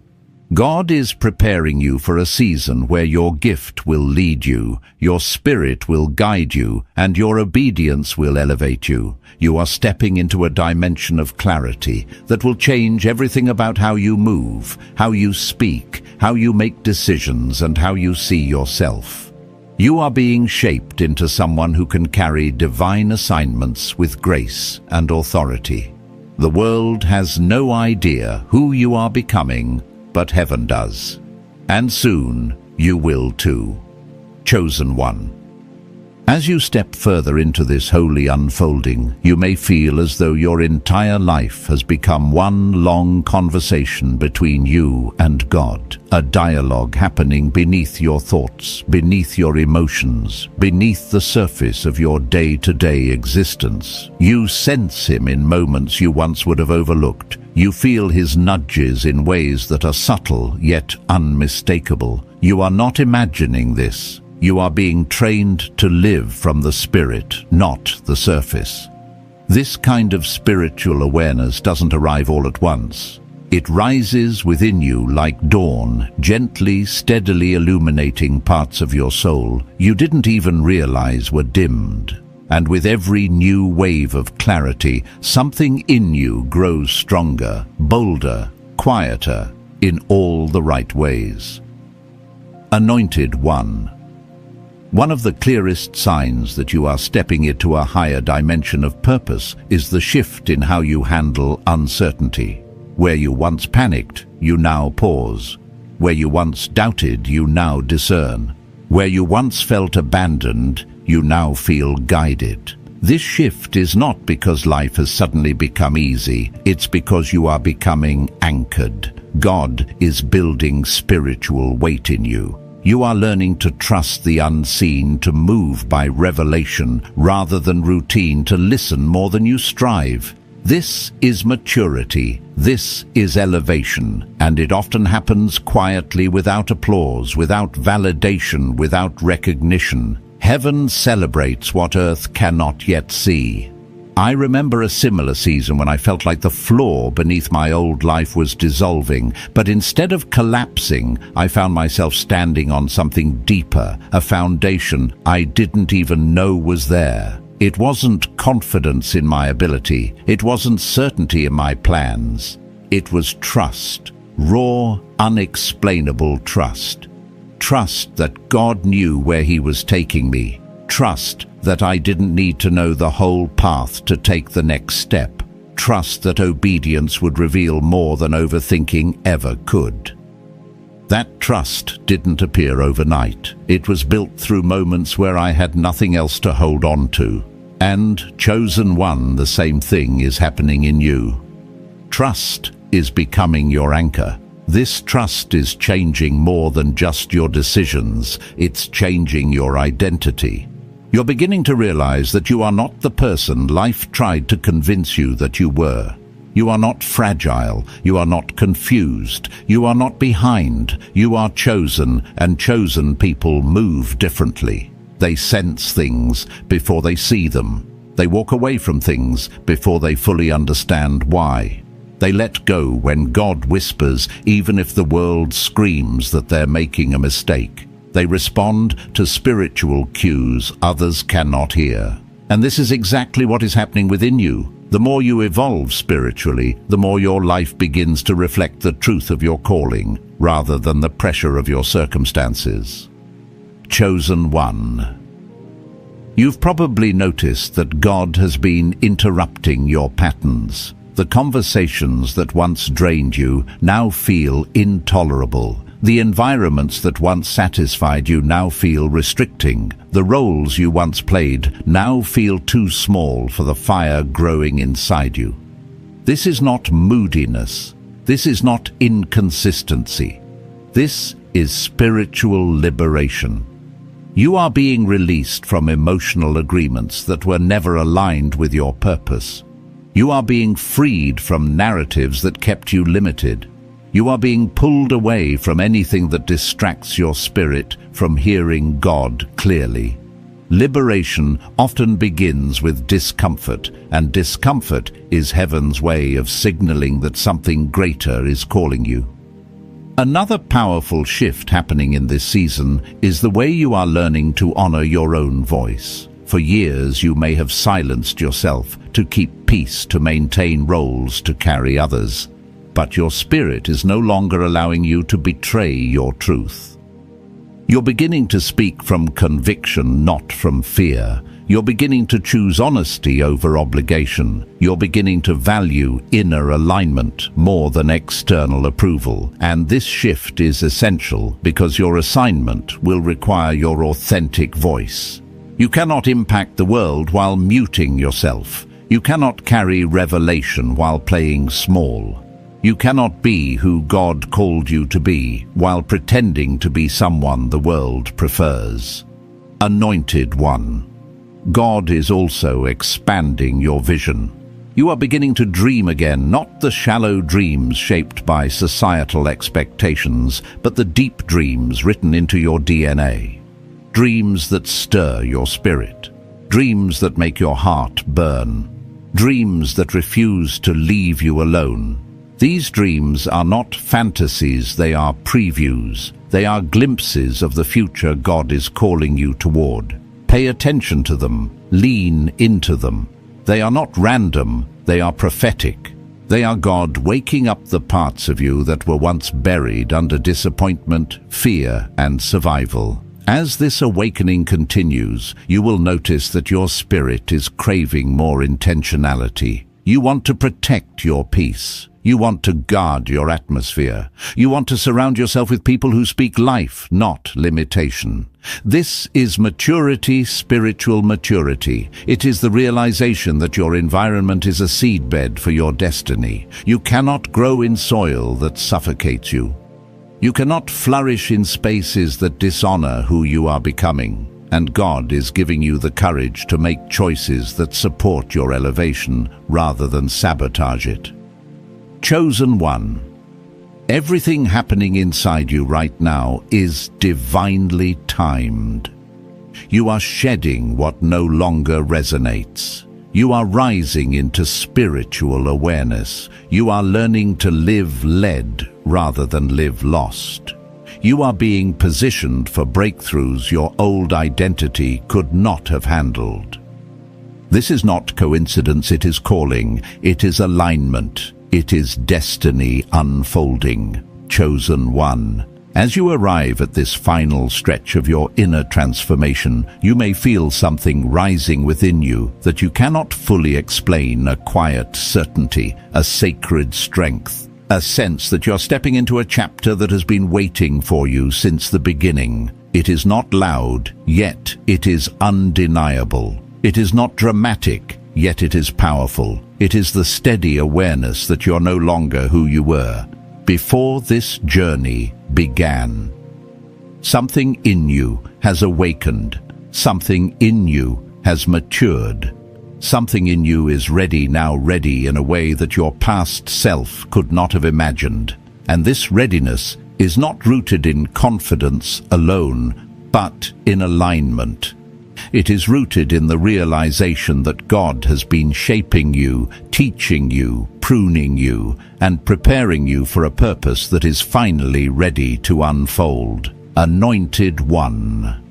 God is preparing you for a season where your gift will lead you, your spirit will guide you, and your obedience will elevate you. You are stepping into a dimension of clarity that will change everything about how you move, how you speak, how you make decisions, and how you see yourself. You are being shaped into someone who can carry divine assignments with grace and authority. The world has no idea who you are becoming, but heaven does. And soon you will too. Chosen One. As you step further into this holy unfolding, you may feel as though your entire life has become one long conversation between you and God, a dialogue happening beneath your thoughts, beneath your emotions, beneath the surface of your day-to-day existence. You sense Him in moments you once would have overlooked. You feel His nudges in ways that are subtle yet unmistakable. You are not imagining this. You are being trained to live from the spirit, not the surface. This kind of spiritual awareness doesn't arrive all at once. It rises within you like dawn, gently, steadily illuminating parts of your soul you didn't even realize were dimmed. And with every new wave of clarity, something in you grows stronger, bolder, quieter, in all the right ways. Anointed One. One of the clearest signs that you are stepping into a higher dimension of purpose is the shift in how you handle uncertainty. Where you once panicked, you now pause. Where you once doubted, you now discern. Where you once felt abandoned, you now feel guided. This shift is not because life has suddenly become easy. It's because you are becoming anchored. God is building spiritual weight in you. You are learning to trust the unseen, to move by revelation rather than routine, to listen more than you strive. This is maturity. This is elevation, and it often happens quietly, without applause, without validation, without recognition. Heaven celebrates what earth cannot yet see. I remember a similar season when I felt like the floor beneath my old life was dissolving, but instead of collapsing, I found myself standing on something deeper, a foundation I didn't even know was there. It wasn't confidence in my ability. It wasn't certainty in my plans. It was trust, raw, unexplainable trust. Trust that God knew where He was taking me. Trust that I didn't need to know the whole path to take the next step. Trust that obedience would reveal more than overthinking ever could. That trust didn't appear overnight. It was built through moments where I had nothing else to hold on to. And, chosen one, the same thing is happening in you. Trust is becoming your anchor. This trust is changing more than just your decisions. It's changing your identity. You're beginning to realize that you are not the person life tried to convince you that you were. You are not fragile. You are not confused. You are not behind. You are chosen, and chosen people move differently. They sense things before they see them. They walk away from things before they fully understand why. They let go when God whispers, even if the world screams that they're making a mistake. They respond to spiritual cues others cannot hear. And this is exactly what is happening within you. The more you evolve spiritually, the more your life begins to reflect the truth of your calling, rather than the pressure of your circumstances. Chosen one. You've probably noticed that God has been interrupting your patterns. The conversations that once drained you now feel intolerable. The environments that once satisfied you now feel restricting. The roles you once played now feel too small for the fire growing inside you. This is not moodiness. This is not inconsistency. This is spiritual liberation. You are being released from emotional agreements that were never aligned with your purpose. You are being freed from narratives that kept you limited. You are being pulled away from anything that distracts your spirit from hearing God clearly. Liberation often begins with discomfort, and discomfort is heaven's way of signaling that something greater is calling you. Another powerful shift happening in this season is the way you are learning to honor your own voice. For years you may have silenced yourself to keep peace, to maintain roles, to carry others. But your spirit is no longer allowing you to betray your truth. You're beginning to speak from conviction, not from fear. You're beginning to choose honesty over obligation. You're beginning to value inner alignment more than external approval. And this shift is essential because your assignment will require your authentic voice. You cannot impact the world while muting yourself. You cannot carry revelation while playing small. You cannot be who God called you to be while pretending to be someone the world prefers. Anointed one. God is also expanding your vision. You are beginning to dream again, not the shallow dreams shaped by societal expectations, but the deep dreams written into your DNA. Dreams that stir your spirit. Dreams that make your heart burn. Dreams that refuse to leave you alone. These dreams are not fantasies, they are previews. They are glimpses of the future God is calling you toward. Pay attention to them, lean into them. They are not random, they are prophetic. They are God waking up the parts of you that were once buried under disappointment, fear, and survival. As this awakening continues, you will notice that your spirit is craving more intentionality. You want to protect your peace. You want to guard your atmosphere. You want to surround yourself with people who speak life, not limitation. This is maturity, spiritual maturity. It is the realization that your environment is a seedbed for your destiny. You cannot grow in soil that suffocates you. You cannot flourish in spaces that dishonor who you are becoming. And God is giving you the courage to make choices that support your elevation rather than sabotage it. Chosen one. Everything happening inside you right now is divinely timed. You are shedding what no longer resonates. You are rising into spiritual awareness. You are learning to live led rather than live lost. You are being positioned for breakthroughs your old identity could not have handled. This is not coincidence, it is calling, it is alignment. It is destiny unfolding. Chosen one. As you arrive at this final stretch of your inner transformation, you may feel something rising within you that you cannot fully explain, a quiet certainty, a sacred strength, a sense that you're stepping into a chapter that has been waiting for you since the beginning. It is not loud, yet it is undeniable. It is not dramatic, yet it is powerful. It is the steady awareness that you're no longer who you were before this journey began. Something in you has awakened. Something in you has matured. Something in you is ready in a way that your past self could not have imagined. And this readiness is not rooted in confidence alone, but in alignment. It is rooted in the realization that God has been shaping you, teaching you, pruning you, and preparing you for a purpose that is finally ready to unfold. Anointed One.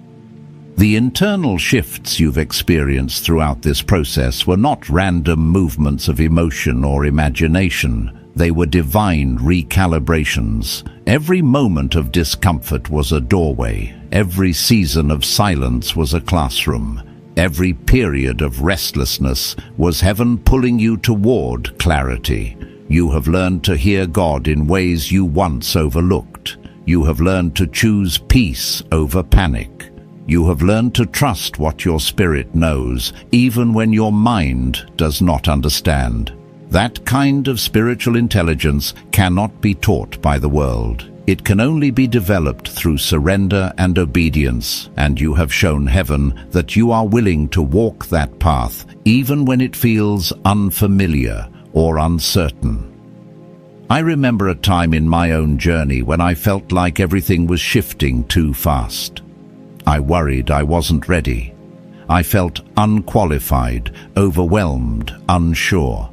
The internal shifts you've experienced throughout this process were not random movements of emotion or imagination. They were divine recalibrations. Every moment of discomfort was a doorway. Every season of silence was a classroom. Every period of restlessness was heaven pulling you toward clarity. You have learned to hear God in ways you once overlooked. You have learned to choose peace over panic. You have learned to trust what your spirit knows, even when your mind does not understand. That kind of spiritual intelligence cannot be taught by the world. It can only be developed through surrender and obedience, and you have shown heaven that you are willing to walk that path, even when it feels unfamiliar or uncertain. I remember a time in my own journey when I felt like everything was shifting too fast. I worried I wasn't ready. I felt unqualified, overwhelmed, unsure.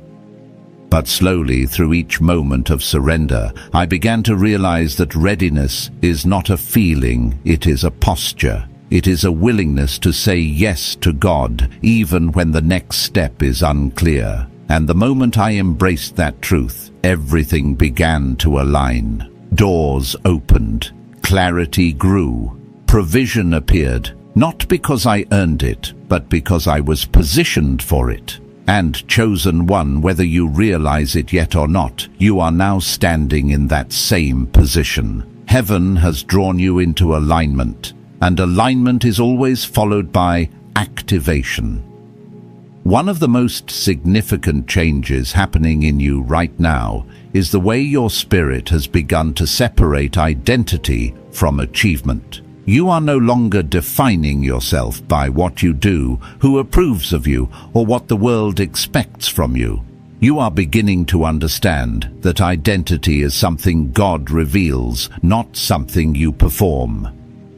But slowly, through each moment of surrender, I began to realize that readiness is not a feeling, it is a posture. It is a willingness to say yes to God, even when the next step is unclear. And the moment I embraced that truth, everything began to align. Doors opened, clarity grew, provision appeared, not because I earned it, but because I was positioned for it. And chosen one, whether you realize it yet or not, you are now standing in that same position. Heaven has drawn you into alignment, and alignment is always followed by activation. One of the most significant changes happening in you right now is the way your spirit has begun to separate identity from achievement. You are no longer defining yourself by what you do, who approves of you, or what the world expects from you. You are beginning to understand that identity is something God reveals, not something you perform.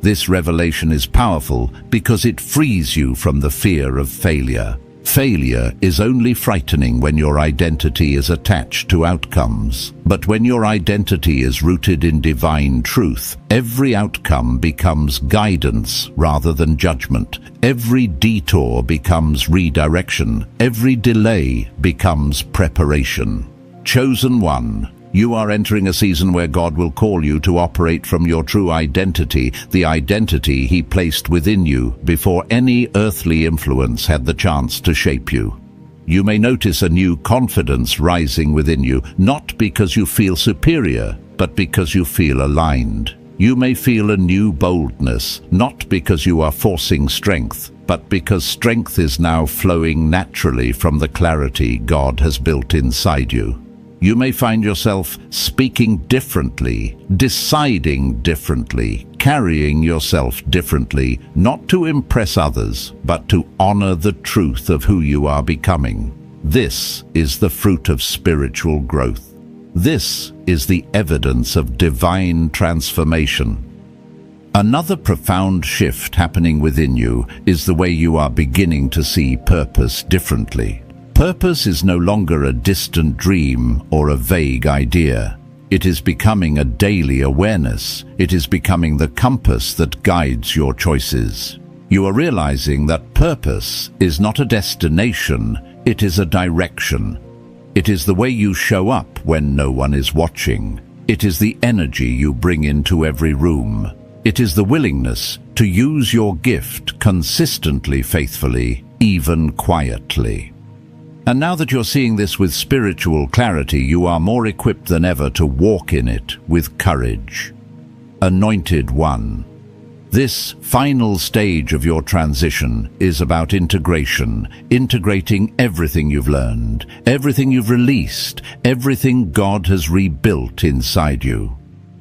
This revelation is powerful because it frees you from the fear of failure. Failure is only frightening when your identity is attached to outcomes. But when your identity is rooted in divine truth, every outcome becomes guidance rather than judgment. Every detour becomes redirection. Every delay becomes preparation. Chosen one, you are entering a season where God will call you to operate from your true identity, the identity He placed within you before any earthly influence had the chance to shape you. You may notice a new confidence rising within you, not because you feel superior, but because you feel aligned. You may feel a new boldness, not because you are forcing strength, but because strength is now flowing naturally from the clarity God has built inside you. You may find yourself speaking differently, deciding differently, carrying yourself differently, not to impress others, but to honor the truth of who you are becoming. This is the fruit of spiritual growth. This is the evidence of divine transformation. Another profound shift happening within you is the way you are beginning to see purpose differently. Purpose is no longer a distant dream or a vague idea. It is becoming a daily awareness. It is becoming the compass that guides your choices. You are realizing that purpose is not a destination, it is a direction. It is the way you show up when no one is watching. It is the energy you bring into every room. It is the willingness to use your gift consistently, faithfully, even quietly. And now that you're seeing this with spiritual clarity, you are more equipped than ever to walk in it with courage. Anointed One. This final stage of your transition is about integration, integrating everything you've learned, everything you've released, everything God has rebuilt inside you.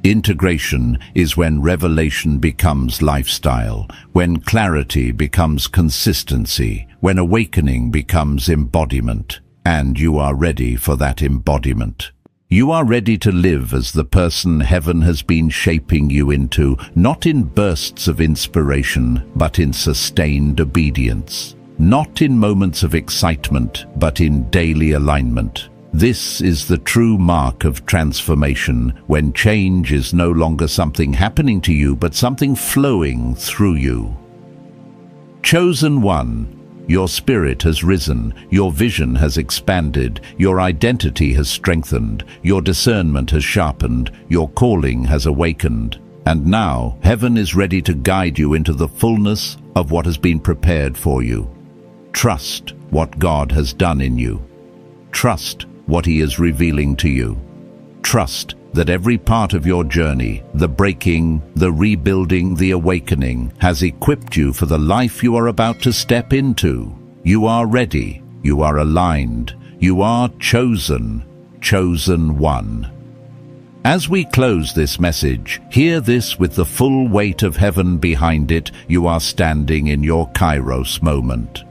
Integration is when revelation becomes lifestyle, when clarity becomes consistency, when awakening becomes embodiment, and you are ready for that embodiment. You are ready to live as the person heaven has been shaping you into, not in bursts of inspiration, but in sustained obedience. Not in moments of excitement, but in daily alignment. This is the true mark of transformation, when change is no longer something happening to you, but something flowing through you. Chosen One. Your spirit has risen, your vision has expanded, your identity has strengthened, your discernment has sharpened, your calling has awakened. And now, heaven is ready to guide you into the fullness of what has been prepared for you. Trust what God has done in you. Trust what He is revealing to you. Trust that every part of your journey, the breaking, the rebuilding, the awakening, has equipped you for the life you are about to step into. You are ready, you are aligned, you are chosen, chosen one. As we close this message, hear this with the full weight of heaven behind it. You are standing in your Kairos moment.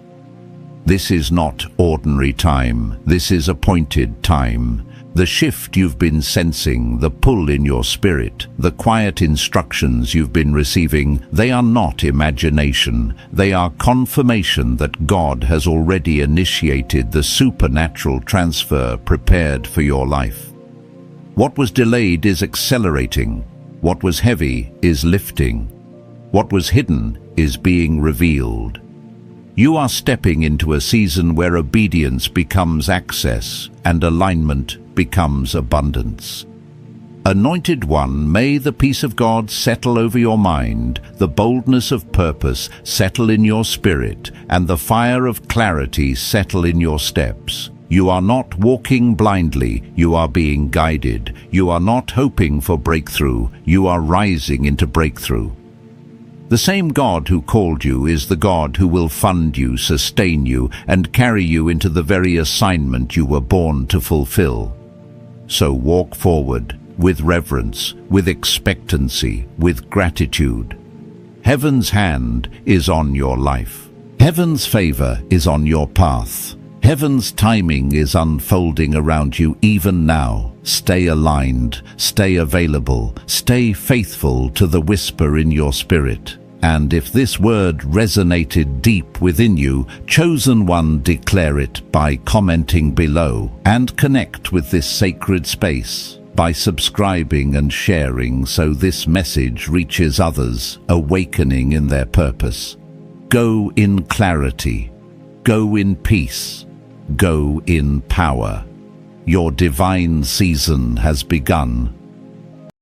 This is not ordinary time, this is appointed time. The shift you've been sensing, the pull in your spirit, the quiet instructions you've been receiving, they are not imagination. They are confirmation that God has already initiated the supernatural transfer prepared for your life. What was delayed is accelerating. What was heavy is lifting. What was hidden is being revealed. You are stepping into a season where obedience becomes access and alignment becomes abundance. Anointed One, may the peace of God settle over your mind, the boldness of purpose settle in your spirit, and the fire of clarity settle in your steps. You are not walking blindly, you are being guided. You are not hoping for breakthrough, you are rising into breakthrough. The same God who called you is the God who will fund you, sustain you, and carry you into the very assignment you were born to fulfill. So walk forward with reverence, with expectancy, with gratitude. Heaven's hand is on your life. Heaven's favor is on your path. Heaven's timing is unfolding around you even now. Stay aligned, stay available, stay faithful to the whisper in your spirit. And if this word resonated deep within you, Chosen One, declare it by commenting below, and connect with this sacred space by subscribing and sharing so this message reaches others, awakening in their purpose. Go in clarity, go in peace, go in power. Your divine season has begun.